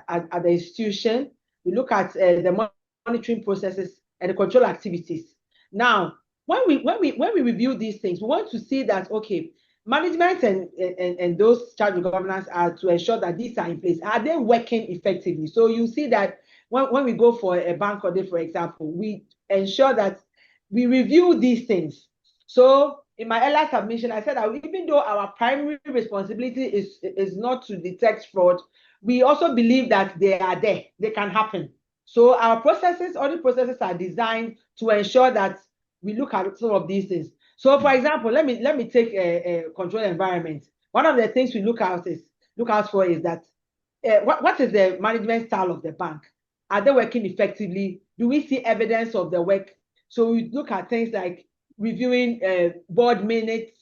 the institution. We look at the monitoring processes and the control activities. Now, when we review these things, we want to see that, okay, management and those charged with governance are to ensure that these are in place. Are they working effectively? So you see that when we go for a bank audit, for example, we ensure that we review these things. So in my earlier submission, I said that even though our primary responsibility is not to detect fraud, we also believe that they are there, they can happen. So our processes, audit processes are designed to ensure that we look at some of these things. So for example, let me take a control environment. One of the things we look out for is that what is the management style of the bank? Are they working effectively? Do we see evidence of the work? So we look at things like reviewing board minutes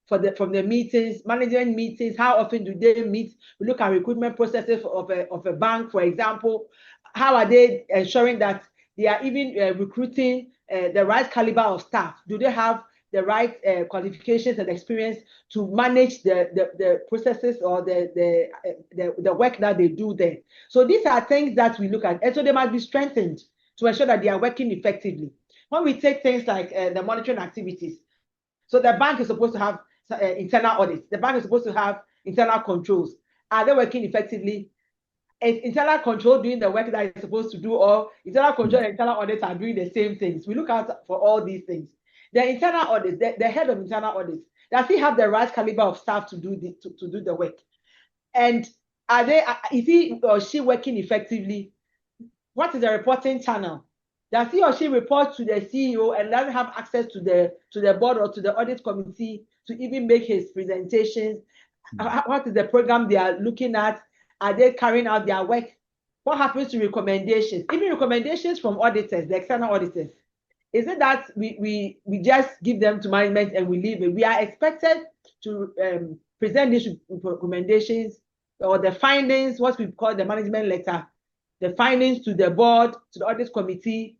from the meetings, management meetings. How often do they meet? We look at recruitment processes of a bank, for example. How are they ensuring that they are even recruiting the right caliber of staff? Do they have the right qualifications and experience to manage the processes or the work that they do there? So these are things that we look at, and so they must be strengthened to ensure that they are working effectively. When we take things like the monitoring activities, so the bank is supposed to have internal audits. The bank is supposed to have internal controls. Are they working effectively? Is internal control doing the work that it's supposed to do, or internal control and internal audits are doing the same things? We look out for all these things. The internal audits, the head of internal audits, does he have the right caliber of staff to do the work? And is he or she working effectively? What is the reporting channel? Does he or she report to the CEO and doesn't have access to the board or to the audit committee to even make his presentations? What is the program they are looking at? Are they carrying out their work? What happens to recommendations? Even recommendations from auditors, the external auditors. Is it that we just give them to management and we leave it? We are expected to present these recommendations or the findings, what we call the management letter, the findings to the board, to the audit committee.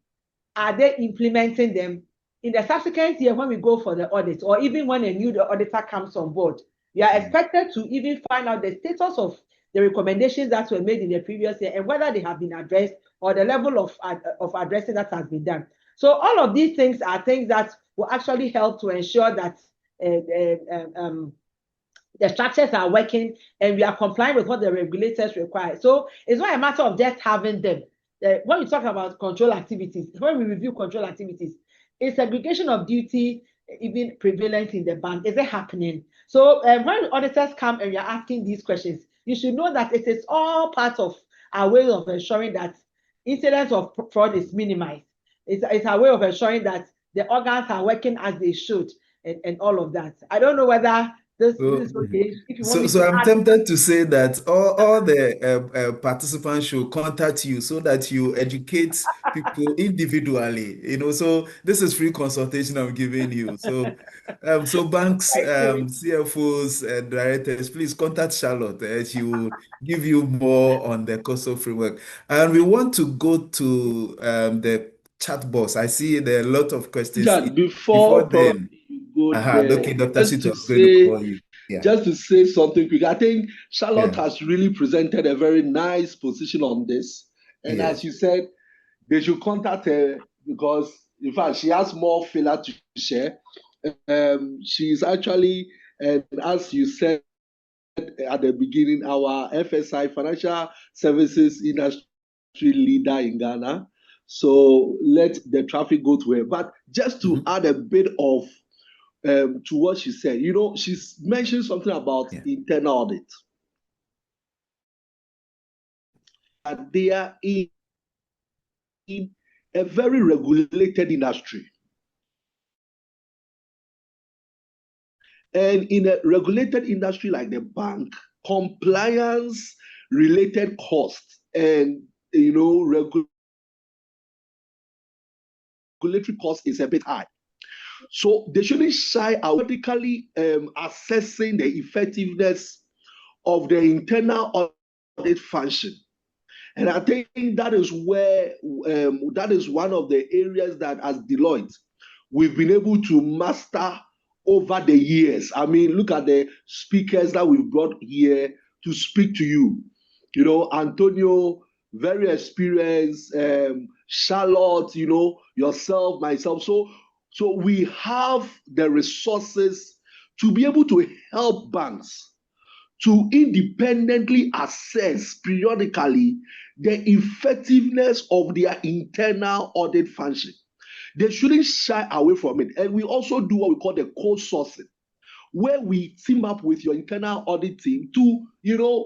Are they implementing them? In the subsequent year, when we go for the audit, or even when a new auditor comes on board, we are expected to even find out the status of the recommendations that were made in the previous year and whether they have been addressed or the level of addressing that has been done. So all of these things are things that will actually help to ensure that the structures are working and we are complying with what the regulators require. So it's not a matter of just having them. When we talk about control activities, when we review control activities, is segregation of duty even prevalent in the bank? Is it happening? So when auditors come and you're asking these questions, you should know that it is all part of our way of ensuring that incidents of fraud is minimized. It's our way of ensuring that the organs are working as they should and all of that. I don't know whether this is okay. If you want me So to I'm add, tempted to say that all the participants should contact you so that you educate people individually. So this is free consultation I'm giving you. So banks, thank you. CFOs, and directors, please contact Charlotte. She will give you more on the COSO framework. And we want to go to the chat box. I see there are a lot of questions. Jad, Before before then, probably you go okay, there, Dr. just Shito to was going to say call you. just to say something quick, I think Charlotte Yeah. has really presented a very nice position on this. And Yeah. as you said, they should contact her because, in fact, she has more filler to share. She's actually, and as you said at the beginning, our FSI, Financial Services Industry Leader in Ghana. So let the traffic go to her. But just to Mhm. add a bit of to what she said, she's mentioned something about Yeah. internal audit. And they are in a very regulated industry. And in a regulated industry like the bank, compliance related costs and regulatory cost is a bit high. So they shouldn't shy away critically assessing the effectiveness of the internal audit function. And I think that is where that is one of the areas that as Deloitte we've been able to master over the years. I mean, look at the speakers that we've brought here to speak to you. Antonio, very experienced, Charlotte, yourself, myself. So we have the resources to be able to help banks to independently assess periodically the effectiveness of their internal audit function. They shouldn't shy away from it. And we also do what we call the co-sourcing, where we team up with your internal audit team to,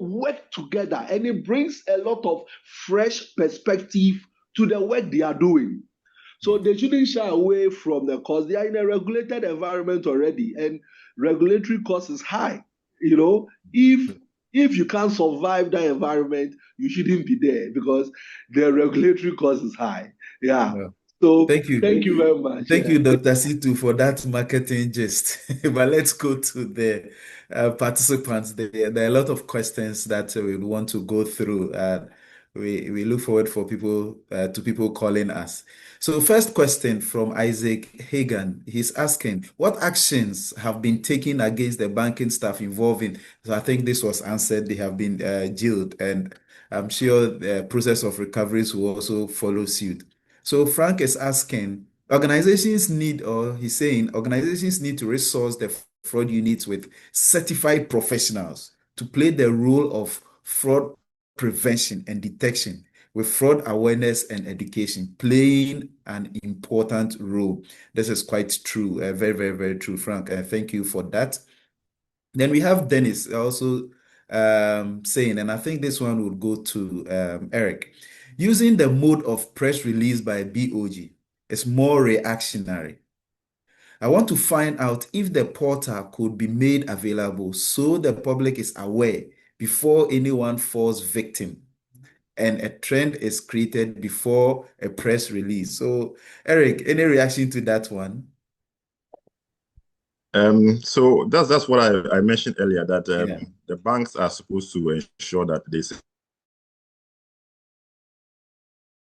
work together. And it brings a lot of fresh perspective to the work they are doing. So they shouldn't shy away from the cost. They are in a regulated environment already, and regulatory cost is high. If you can't survive that environment, you shouldn't be there because the regulatory cost is high. Yeah. Well, So thank you. thank you very much. Thank Yeah. you, Dr. Situ, for that marketing gist. But let's go to the participants. There are a lot of questions that we want to go through. We look forward for people to people calling us. So, first question from Isaac Hagan. He's asking, what actions have been taken against the banking staff involving? So, I think this was answered. They have been jailed, and I'm sure the process of recoveries will also follow suit. So, Frank is asking. He's saying organizations need to resource the fraud units with certified professionals to play the role of fraud prevention and detection, with fraud awareness and education playing an important role. This is quite true, very, very, very true, Frank. Thank you for that. Then we have Dennis also saying, and I think this one would go to Eric, using the mode of press release by BOG is more reactionary. I want to find out if the portal could be made available so the public is aware before anyone falls victim and a trend is created before a press release. So, Eric, any reaction to that one? So that's what I mentioned earlier, that Yeah. the banks are supposed to ensure that they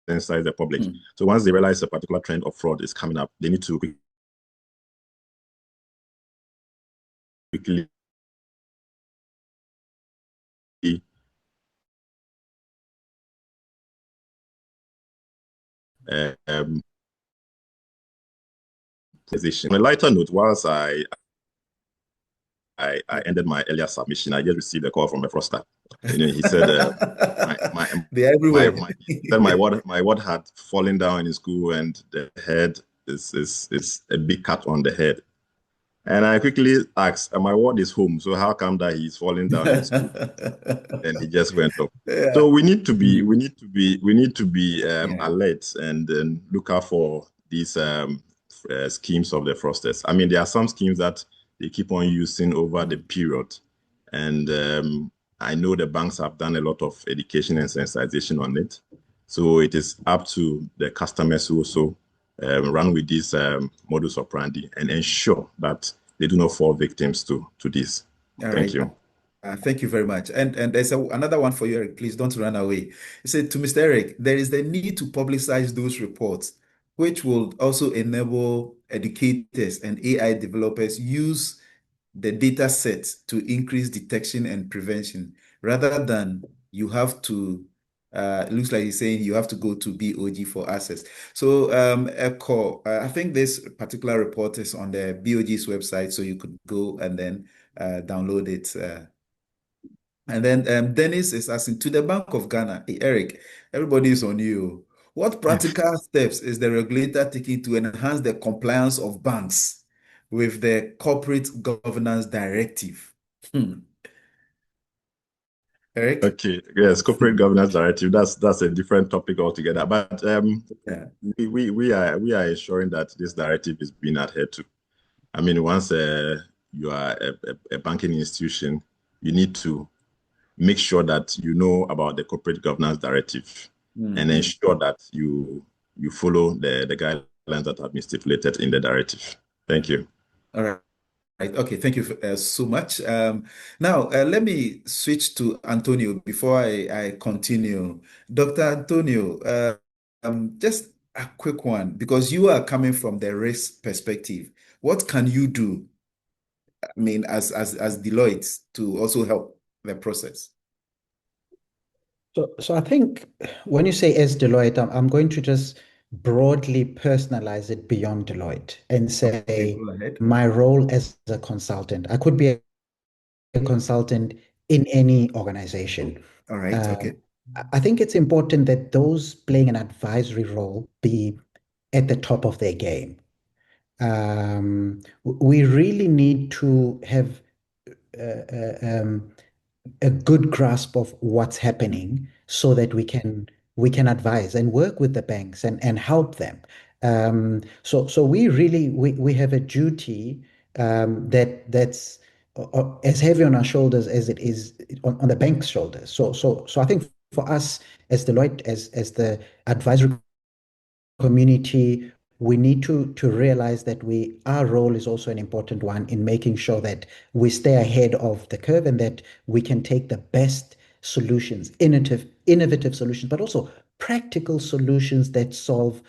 sensitize the public. So once they realize a particular trend of fraud is coming up, they need to quickly position. On a lighter note, whilst I ended my earlier submission, I just received a call from a fraudster. He said, They're everywhere. my word had fallen down in school, and the head is a big cut on the head. And I quickly asked, my ward is home, so how come that he's falling down in school? And he just went off. Yeah. So we need to be Yeah. alert and look out for these schemes of the fraudsters. I mean, there are some schemes that they keep on using over the period, and I know the banks have done a lot of education and sensitization on it. So it is up to the customers who also run with this modus operandi and ensure that they do not fall victims to this. All Thank right. you. Thank you very much. And there's another one for you, Eric. Please don't run away. He said to Mr. Eric, there is the need to publicize those reports, which will also enable educators and AI developers use the data set to increase detection and prevention rather than you have to, it looks like he's saying you have to go to BOG for access. So Echo, I think this particular report is on the BOG's website, so you could go and then download it. And then Dennis is asking, to the Bank of Ghana, hey, Eric, everybody is on you. What practical steps is the regulator taking to enhance the compliance of banks with the Corporate Governance Directive? Eric? Okay, yes, corporate governance directive. That's a different topic altogether. But Yeah. we are ensuring that this directive is being adhered to. I mean, once you are a banking institution, you need to make sure that you know about the corporate governance directive and ensure that you follow the guidelines that have been stipulated in the directive. Thank you. All right. Right. Okay, thank you so much. Now, let me switch to Antonio before I continue. Dr. Antonio, just a quick one, because you are coming from the risk perspective. What can you do, I mean, as Deloitte to also help the process? So I think when you say as Deloitte, I'm going to just broadly personalize it beyond Deloitte and Okay, say go ahead. my role as a consultant. I could be a consultant in any organization. All right, okay. I think it's important that those playing an advisory role be at the top of their game. We really need to have a good grasp of what's happening so that we can advise and work with the banks and help them. So we have a duty that's as heavy on our shoulders as it is on the bank's shoulders. So I think for us as Deloitte, as the advisory community, we need to realize that our role is also an important one in making sure that we stay ahead of the curve and that we can take the best solutions, innovative solutions, but also practical solutions that solve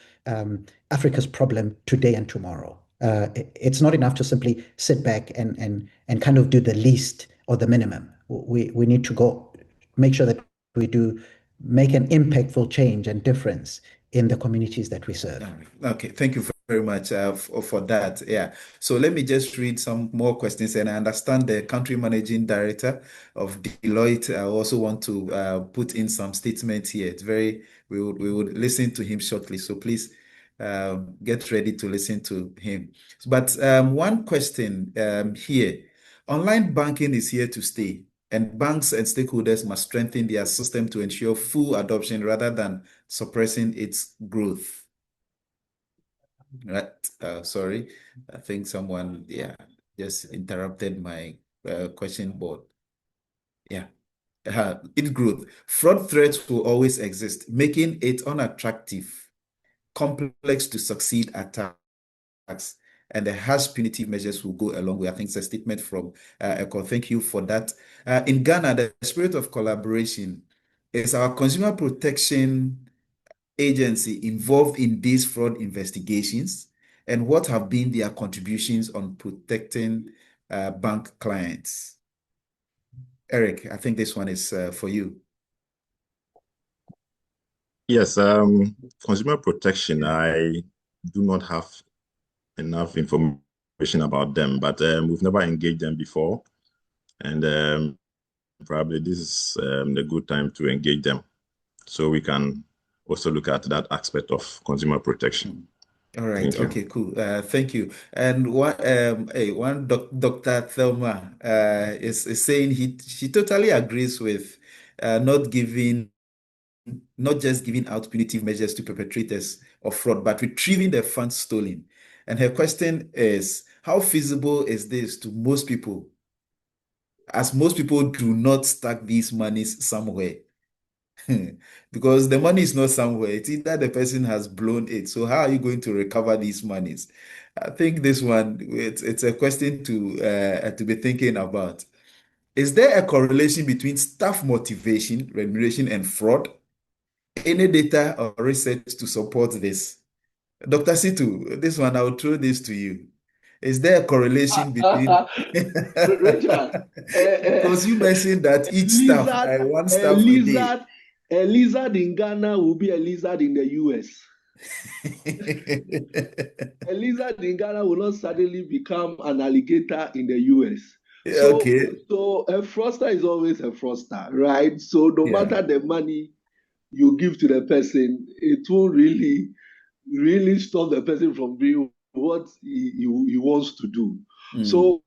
Africa's problem today and tomorrow. It's not enough to simply sit back and kind of do the least or the minimum. We need to go make sure that we do make an impactful change and difference in the communities that we serve. Okay, thank you very much for that. Yeah. So let me just read some more questions. And I understand the country managing director of Deloitte. I also want to put in some statements here. We would listen to him shortly. So please get ready to listen to him. But one question here. Online banking is here to stay, and banks and stakeholders must strengthen their system to ensure full adoption rather than suppressing its growth. Right. Sorry. I think someone, just interrupted my question board. Yeah. Its growth. Fraud threats will always exist, making it unattractive, complex to succeed attacks, and the harsh punitive measures will go a long way. I think it's a statement from Echo. Thank you for that. In Ghana, the spirit of collaboration is our consumer protection agency involved in these fraud investigations, and what have been their contributions on protecting bank clients? Eric, I think this one is for you. Yes, consumer protection, I do not have enough information about them, but we've never engaged them before. And probably this is a good time to engage them so we can also look at that aspect of consumer protection. All right. Thank you. Okay, cool. Thank you. And one Dr. Thelma is saying she totally agrees with not just giving out punitive measures to perpetrators of fraud, but retrieving the funds stolen. And her question is, how feasible is this to most people, as most people do not stack these monies somewhere? Because the money is not somewhere. It's either the person has blown it. So how are you going to recover these monies? I think this one, it's a question to be thinking about. Is there a correlation between staff motivation, remuneration, and fraud? Any data or research to support this? Dr. Situ, this one, I'll throw this to you. Is there a correlation between Richard, because you mentioned that each staff, lizard, one a staff a day. lizard, a lizard in Ghana will be a lizard in the US. A lizard in Ghana will not suddenly become an alligator in the US. So, Okay. so a fraudster is always a fraudster, right? So no Yeah. matter the money you give to the person, it will really stop the person from doing what he wants to do. So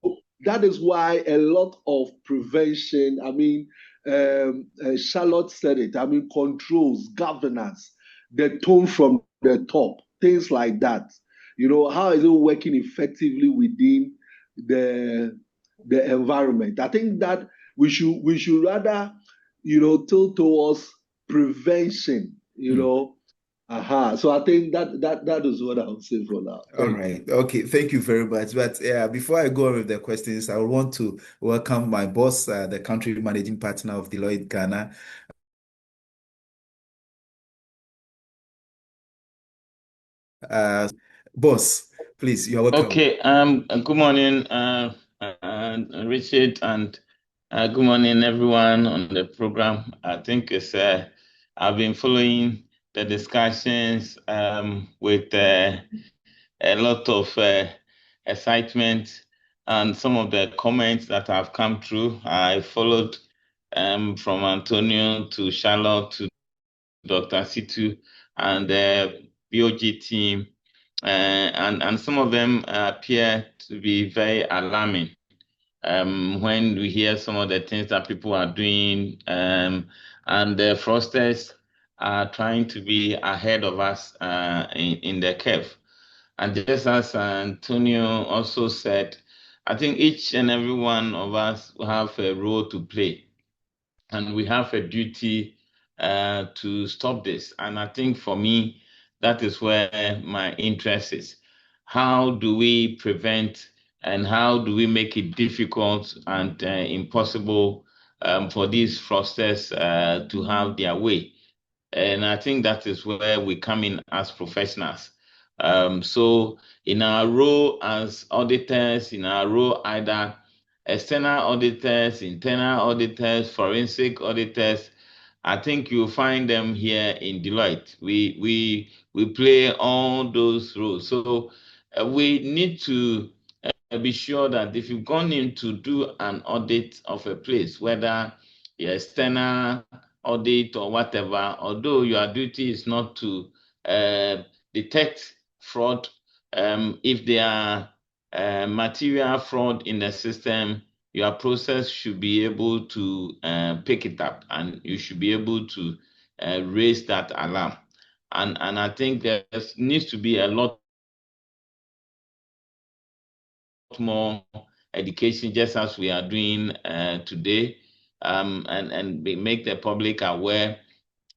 that is why a lot of prevention, I mean, Charlotte said it, I mean, controls, governance, the tone from the top, things like that. You know, how is it working effectively within the the environment? I think that we should rather, tilt towards prevention, So I think that is what I would say for now. All Thank you. right. Okay. Thank you very much. But before I go on with the questions, I want to welcome my boss, the country managing partner of Deloitte Ghana. Boss, please, you're welcome. Okay, good morning, Richard, and good morning, everyone on the program. I think I've been following the discussions with a lot of excitement and some of the comments that have come through. I followed from Antonio to Charlotte to Dr. Situ and the BOG team, and some of them appear to be very alarming. When we hear some of the things that people are doing, and the fraudsters are trying to be ahead of us in the curve. And just as Antonio also said, I think each and every one of us have a role to play, and we have a duty to stop this. And I think for me, that is where my interest is. How do we prevent and how do we make it difficult and impossible for these fraudsters to have their way? And I think that is where we come in as professionals. So in our role as auditors, in our role either external auditors, internal auditors, forensic auditors, I think you'll find them here in Deloitte. We play all those roles. So we need to be sure that if you've gone in to do an audit of a place, whether external audit or whatever, although your duty is not to detect fraud, if there are material fraud in the system, your process should be able to pick it up, and you should be able to raise that alarm. And I think there needs to be a lot more education, just as we are doing today, and make the public aware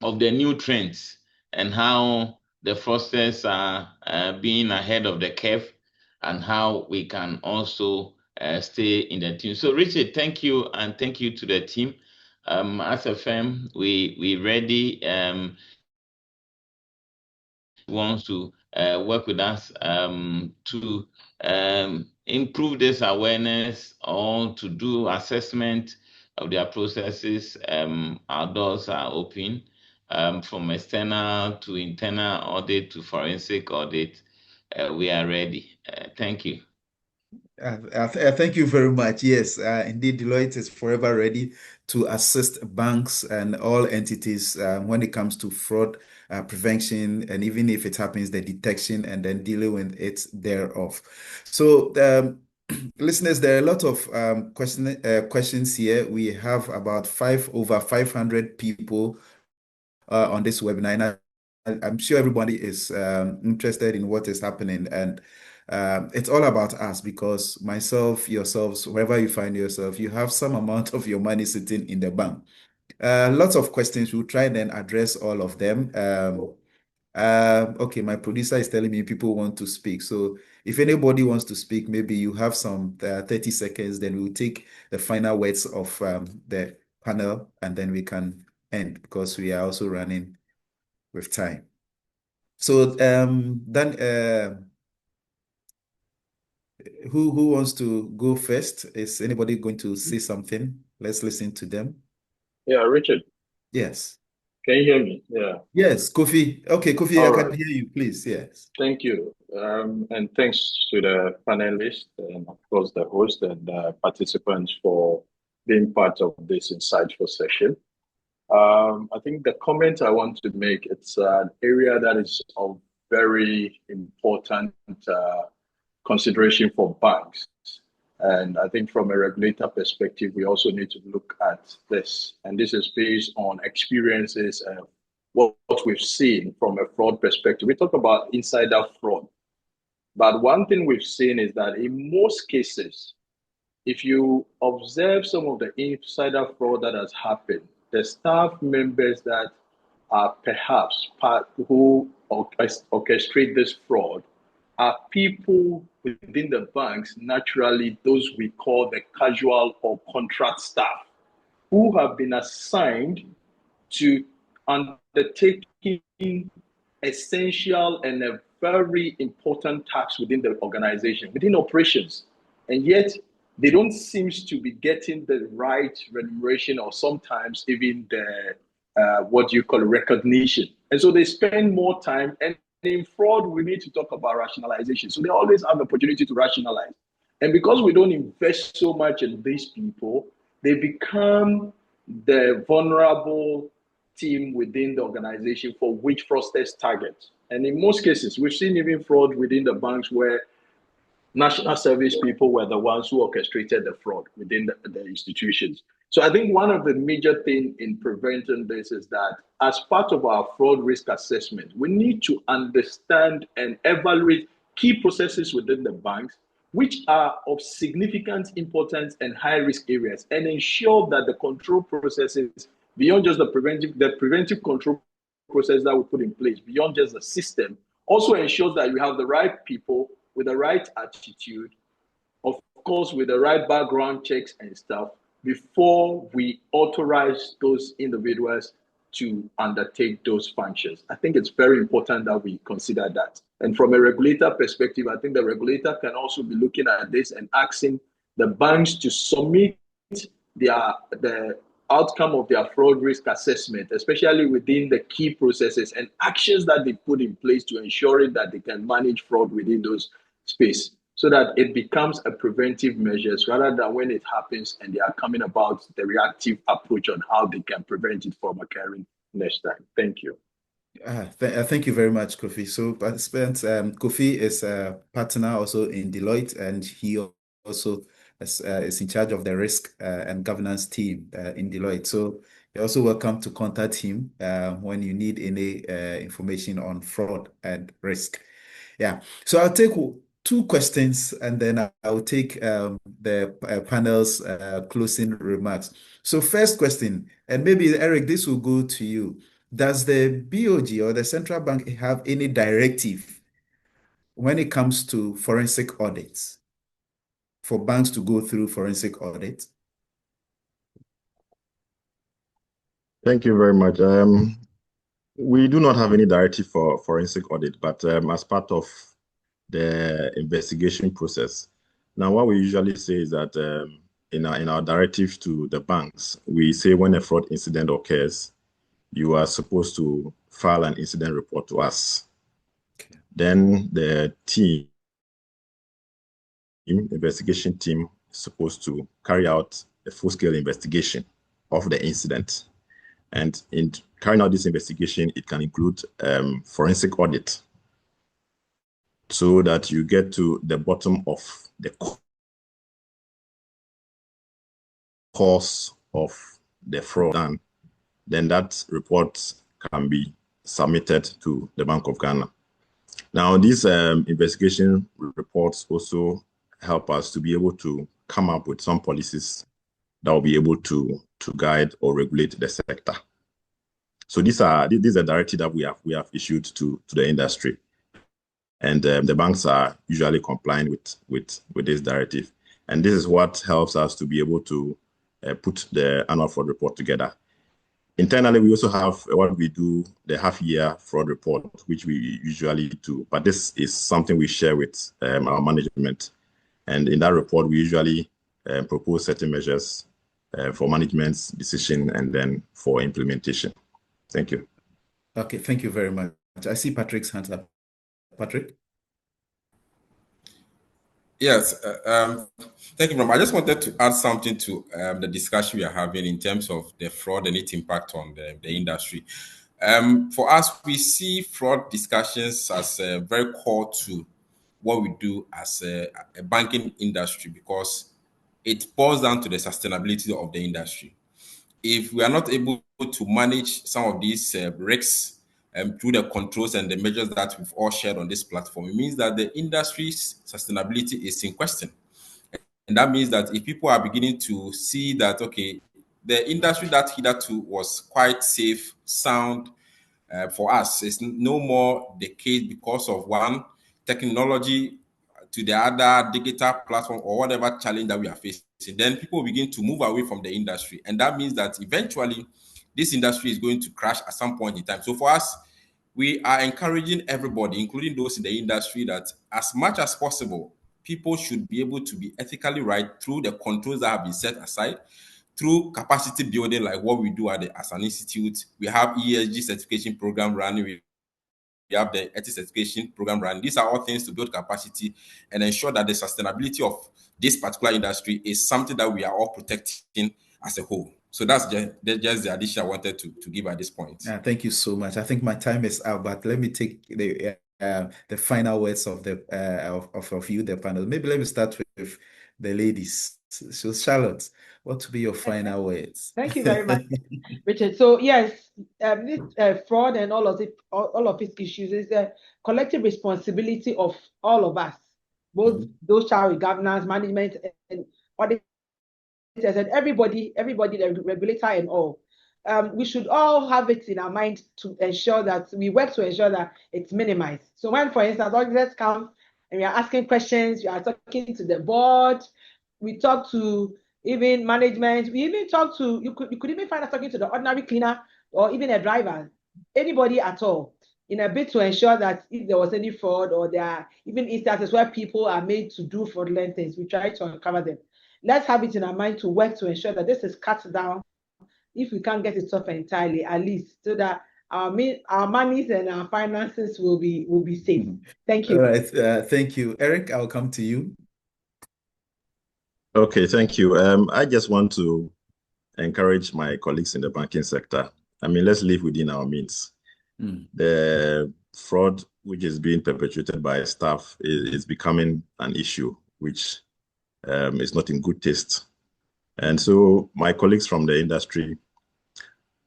of the new trends and how the fraudsters are being ahead of the curve, and how we can also stay in the team. So, Richard, thank you, and thank you to the team. As a firm, we ready. Wants to work with us to improve this awareness or to do assessment of their processes. Our doors are open from external to internal audit to forensic audit. We are ready. Thank you. Thank you very much. Yes, indeed, Deloitte is forever ready to assist banks and all entities when it comes to fraud prevention, and even if it happens, the detection and then dealing with it thereof. So, listeners, there are a lot of questions here. We have about over 500 people on this webinar, and I'm sure everybody is interested in what is happening, and it's all about us, because myself, yourselves, wherever you find yourself, you have some amount of your money sitting in the bank. Lots of questions. We'll try and then address all of them. Okay, my producer is telling me people want to speak. So if anybody wants to speak, maybe you have some 30 seconds, then we'll take the final words of the panel, and then we can end, because we are also running with time. So then Who wants to go first? Is anybody going to say something? Let's listen to them. Yeah, Richard, Yes. can you hear me? Yeah. Yes, Kofi. Okay, Kofi, I All can right. hear you, please. Yes. Thank you. And thanks to the panelists and of course the host and participants for being part of this insightful session. I think the comment I want to make, it's an area that is of very important consideration for banks. And I think from a regulator perspective, we also need to look at this. And this is based on experiences and what we've seen from a fraud perspective. We talk about insider fraud. But one thing we've seen is that in most cases, if you observe some of the insider fraud that has happened, the staff members that are perhaps part who orchestrate this fraud are people within the banks, naturally those we call the casual or contract staff, who have been assigned to undertaking essential and a very important task within the organization, within operations. And yet they don't seem to be getting the right remuneration or sometimes even the what you call recognition. And so they spend more time. And in fraud, we need to talk about rationalization. So they always have the opportunity to rationalize. And because we don't invest so much in these people, they become the vulnerable team within the organization for which fraudsters target. And in most cases, we've seen even fraud within the banks where national service people were the ones who orchestrated the fraud within the institutions. So I think one of the major things in preventing this is that as part of our fraud risk assessment, we need to understand and evaluate key processes within the banks, which are of significant importance and high risk areas, and ensure that the control processes beyond just the preventive control process that we put in place, beyond just the system, also ensures that you have the right people with the right attitude, of course, with the right background checks and stuff, before we authorize those individuals to undertake those functions. I think it's very important that we consider that. And from a regulator perspective, I think the regulator can also be looking at this and asking the banks to submit the outcome of their fraud risk assessment, especially within the key processes and actions that they put in place to ensuring that they can manage fraud within those space, so that it becomes a preventive measures rather than when it happens and they are coming about the reactive approach on how they can prevent it from occurring next time. Thank you. Thank you very much, Kofi. So, participants, Kofi is a partner also in Deloitte, and he also is in charge of the risk and governance team in Deloitte. So, you're also welcome to contact him when you need any information on fraud and risk. Yeah. So, I'll take two questions and then I'll take the panel's closing remarks. So, first question, and maybe Eric, this will go to you. Does the BOG or the central bank have any directive when it comes to forensic audits for banks to go through forensic audits? Thank you very much. We do not have any directive for forensic audit, but as part of the investigation process. Now, what we usually say is that in our directive to the banks, we say when a fraud incident occurs, you are supposed to file an incident report to us. Okay. Then the investigation team is supposed to carry out a full-scale investigation of the incident. And in carrying out this investigation, it can include forensic audit, so that you get to the bottom of the cause of the fraud, and then that report can be submitted to the Bank of Ghana. Now, these investigation reports also help us to be able to come up with some policies that will be able to guide or regulate the sector. So these are directives that we have issued to the industry, and the banks are usually complying with this directive. And this is what helps us to be able to put the annual fraud report together. Internally, we also have what we do, the half-year fraud report, which we usually do. But this is something we share with our management. And in that report, we usually propose certain measures for management's decision and then for implementation. Thank you. Okay, thank you very much. I see Patrick's hand up. Patrick? Yes, thank you, Mom. I just wanted to add something to the discussion we are having in terms of the fraud and its impact on the industry. For us, we see fraud discussions as very core to what we do as a banking industry because it boils down to the sustainability of the industry. If we are not able to manage some of these risks through the controls and the measures that we've all shared on this platform, it means that the industry's sustainability is in question. And that means that if people are beginning to see that, okay, the industry that hitherto was quite safe, sound, for us, it's no more the case because of one technology to the other digital platform or whatever challenge that we are facing, then people begin to move away from the industry. And that means that eventually this industry is going to crash at some point in time. So for us, we are encouraging everybody, including those in the industry, that as much as possible, people should be able to be ethically right through the controls that have been set aside, through capacity building, like what we do as an institute. We have ESG certification program running. We have the ethics certification program running. These are all things to build capacity and ensure that the sustainability of this particular industry is something that we are all protecting as a whole. So that's just the addition I wanted to give at this point. Thank you so much. I think my time is out, but let me take the final words of the of you, the panel. Maybe let me start with the ladies. So Charlotte, what will be your final words? Thank you very much, Richard. So yes, this fraud and all of its issues is a collective responsibility of all of us, both those charged with governance, management, and auditors, and everybody, the regulator and all. We should all have it in our mind to ensure that we work to ensure that it's minimized. So when, for instance, auditors come and we are asking questions, we are talking to the board, we talk to even management, we even talk to, you could even find us talking to the ordinary cleaner or even a driver, anybody at all, in a bid to ensure that if there was any fraud or there are even instances where people are made to do fraudulent things, we try to uncover them. Let's have it in our mind to work to ensure that this is cut down. If we can't get it off entirely, at least so that our monies and our finances will be safe. Thank you. All right, thank you, Eric. I'll come to you. Okay, thank you. I just want to encourage my colleagues in the banking sector. I mean, let's live within our means. The fraud which is being perpetrated by staff is becoming an issue, which is not in good taste. And so my colleagues from the industry,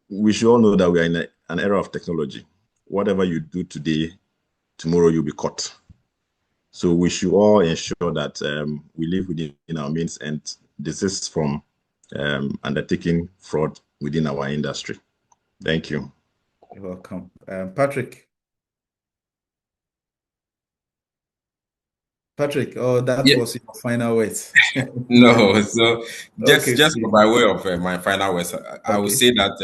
we should all know that we are in an era of technology. Whatever you do today, tomorrow you'll be caught. So we should all ensure that we live within our means and desist from undertaking fraud within our industry. Thank you. You're welcome. Patrick. Patrick, that was your final words. No, so just Okay, by way of my final words, I would say that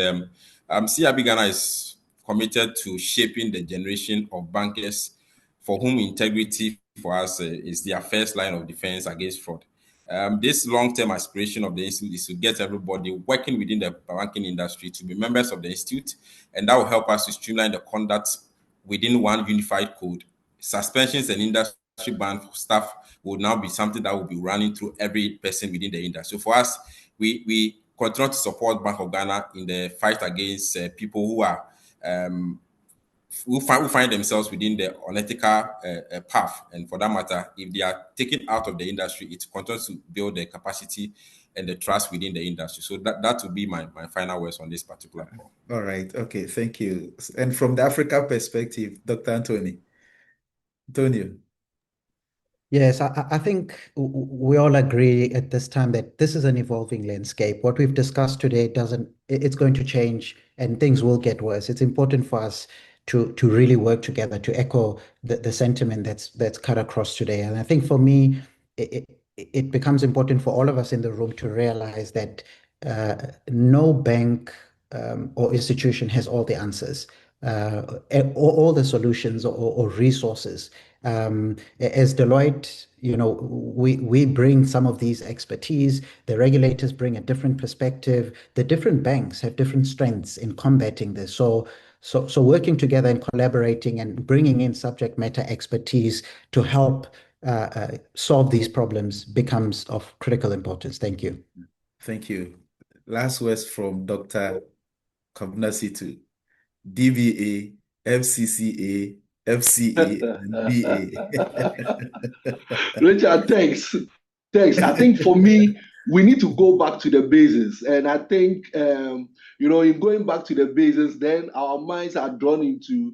CIB Ghana is committed to shaping the generation of bankers for whom integrity for us is their first line of defense against fraud. This long-term aspiration of the institute is to get everybody working within the banking industry to be members of the institute, and that will help us to streamline the conduct within one unified code. Suspensions and industry ban staff will now be something that will be running through every person within the industry. So for us, we continue to support Bank of Ghana in the fight against people who are who find themselves within the unethical path. And for that matter, if they are taken out of the industry, it continues to build the capacity and the trust within the industry. So that would be my final words on this particular point. All right. Okay. Thank you. And from the Africa perspective, Dr. Antonio. Yes, I think we all agree at this time that this is an evolving landscape. What we've discussed today it's going to change and things will get worse. It's important for us to really work together to echo the sentiment that's cut across today. And I think for me, it becomes important for all of us in the room to realize that no bank or institution has all the answers. all the solutions or resources. As Deloitte, we bring some of these expertise. The regulators bring a different perspective. The different banks have different strengths in combating this. So working together and collaborating and bringing in subject matter expertise to help solve these problems becomes of critical importance. Thank you. Thank you. Last words from Dr. Kabnasitu. DBA, FCCA, FCA, and BA. Richard, thanks. Thanks. I think for me, we need to go back to the basis. And I think, in going back to the basis, then our minds are drawn into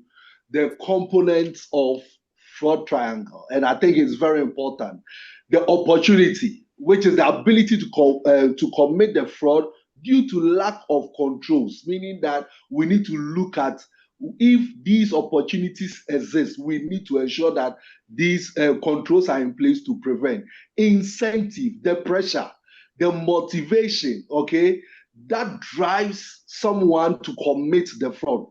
the components of fraud triangle. And I think it's very important. The opportunity, which is the ability to commit the fraud due to lack of controls, meaning that we need to look at if these opportunities exist, we need to ensure that these controls are in place to prevent. Incentive, the pressure, the motivation, okay, that drives someone to commit the fraud.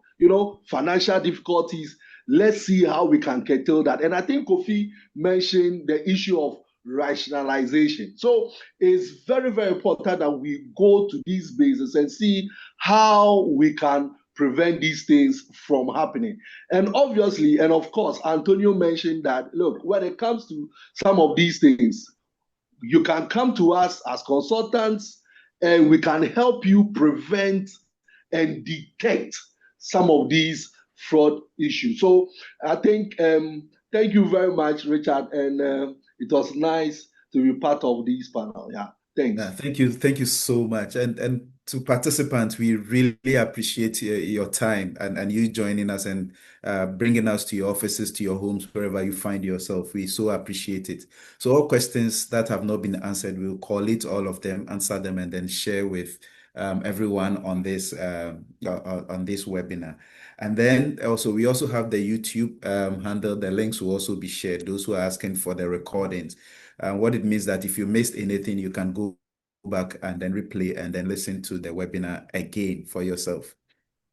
Financial difficulties. Let's see how we can curtail that. And I think Kofi mentioned the issue of rationalization. So it's very, very important that we go to these bases and see how we can prevent these things from happening. And obviously, and of course, Antonio mentioned that, look, when it comes to some of these things, you can come to us as consultants and we can help you prevent and detect some of these fraud issues. So I think, thank you very much, Richard. And it was nice to be part of this panel. Yeah, thanks. Yeah, thank you so much. And to participants, we really appreciate your time and you joining us and bringing us to your offices, to your homes, wherever you find yourself. We so appreciate it. So all questions that have not been answered, we'll collate all of them, answer them, and then share with everyone on this webinar. And then also we also have the YouTube handle. The links will also be shared. Those who are asking for the recordings. What it means that if you missed anything, you can go back and then replay and then listen to the webinar again for yourself.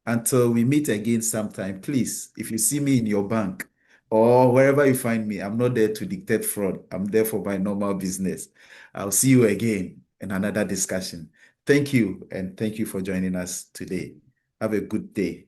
Until we meet again sometime, please, if you see me in your bank or wherever you find me, I'm not there to dictate fraud. I'm there for my normal business. I'll see you again in another discussion. Thank you, and thank you for joining us today. Have a good day.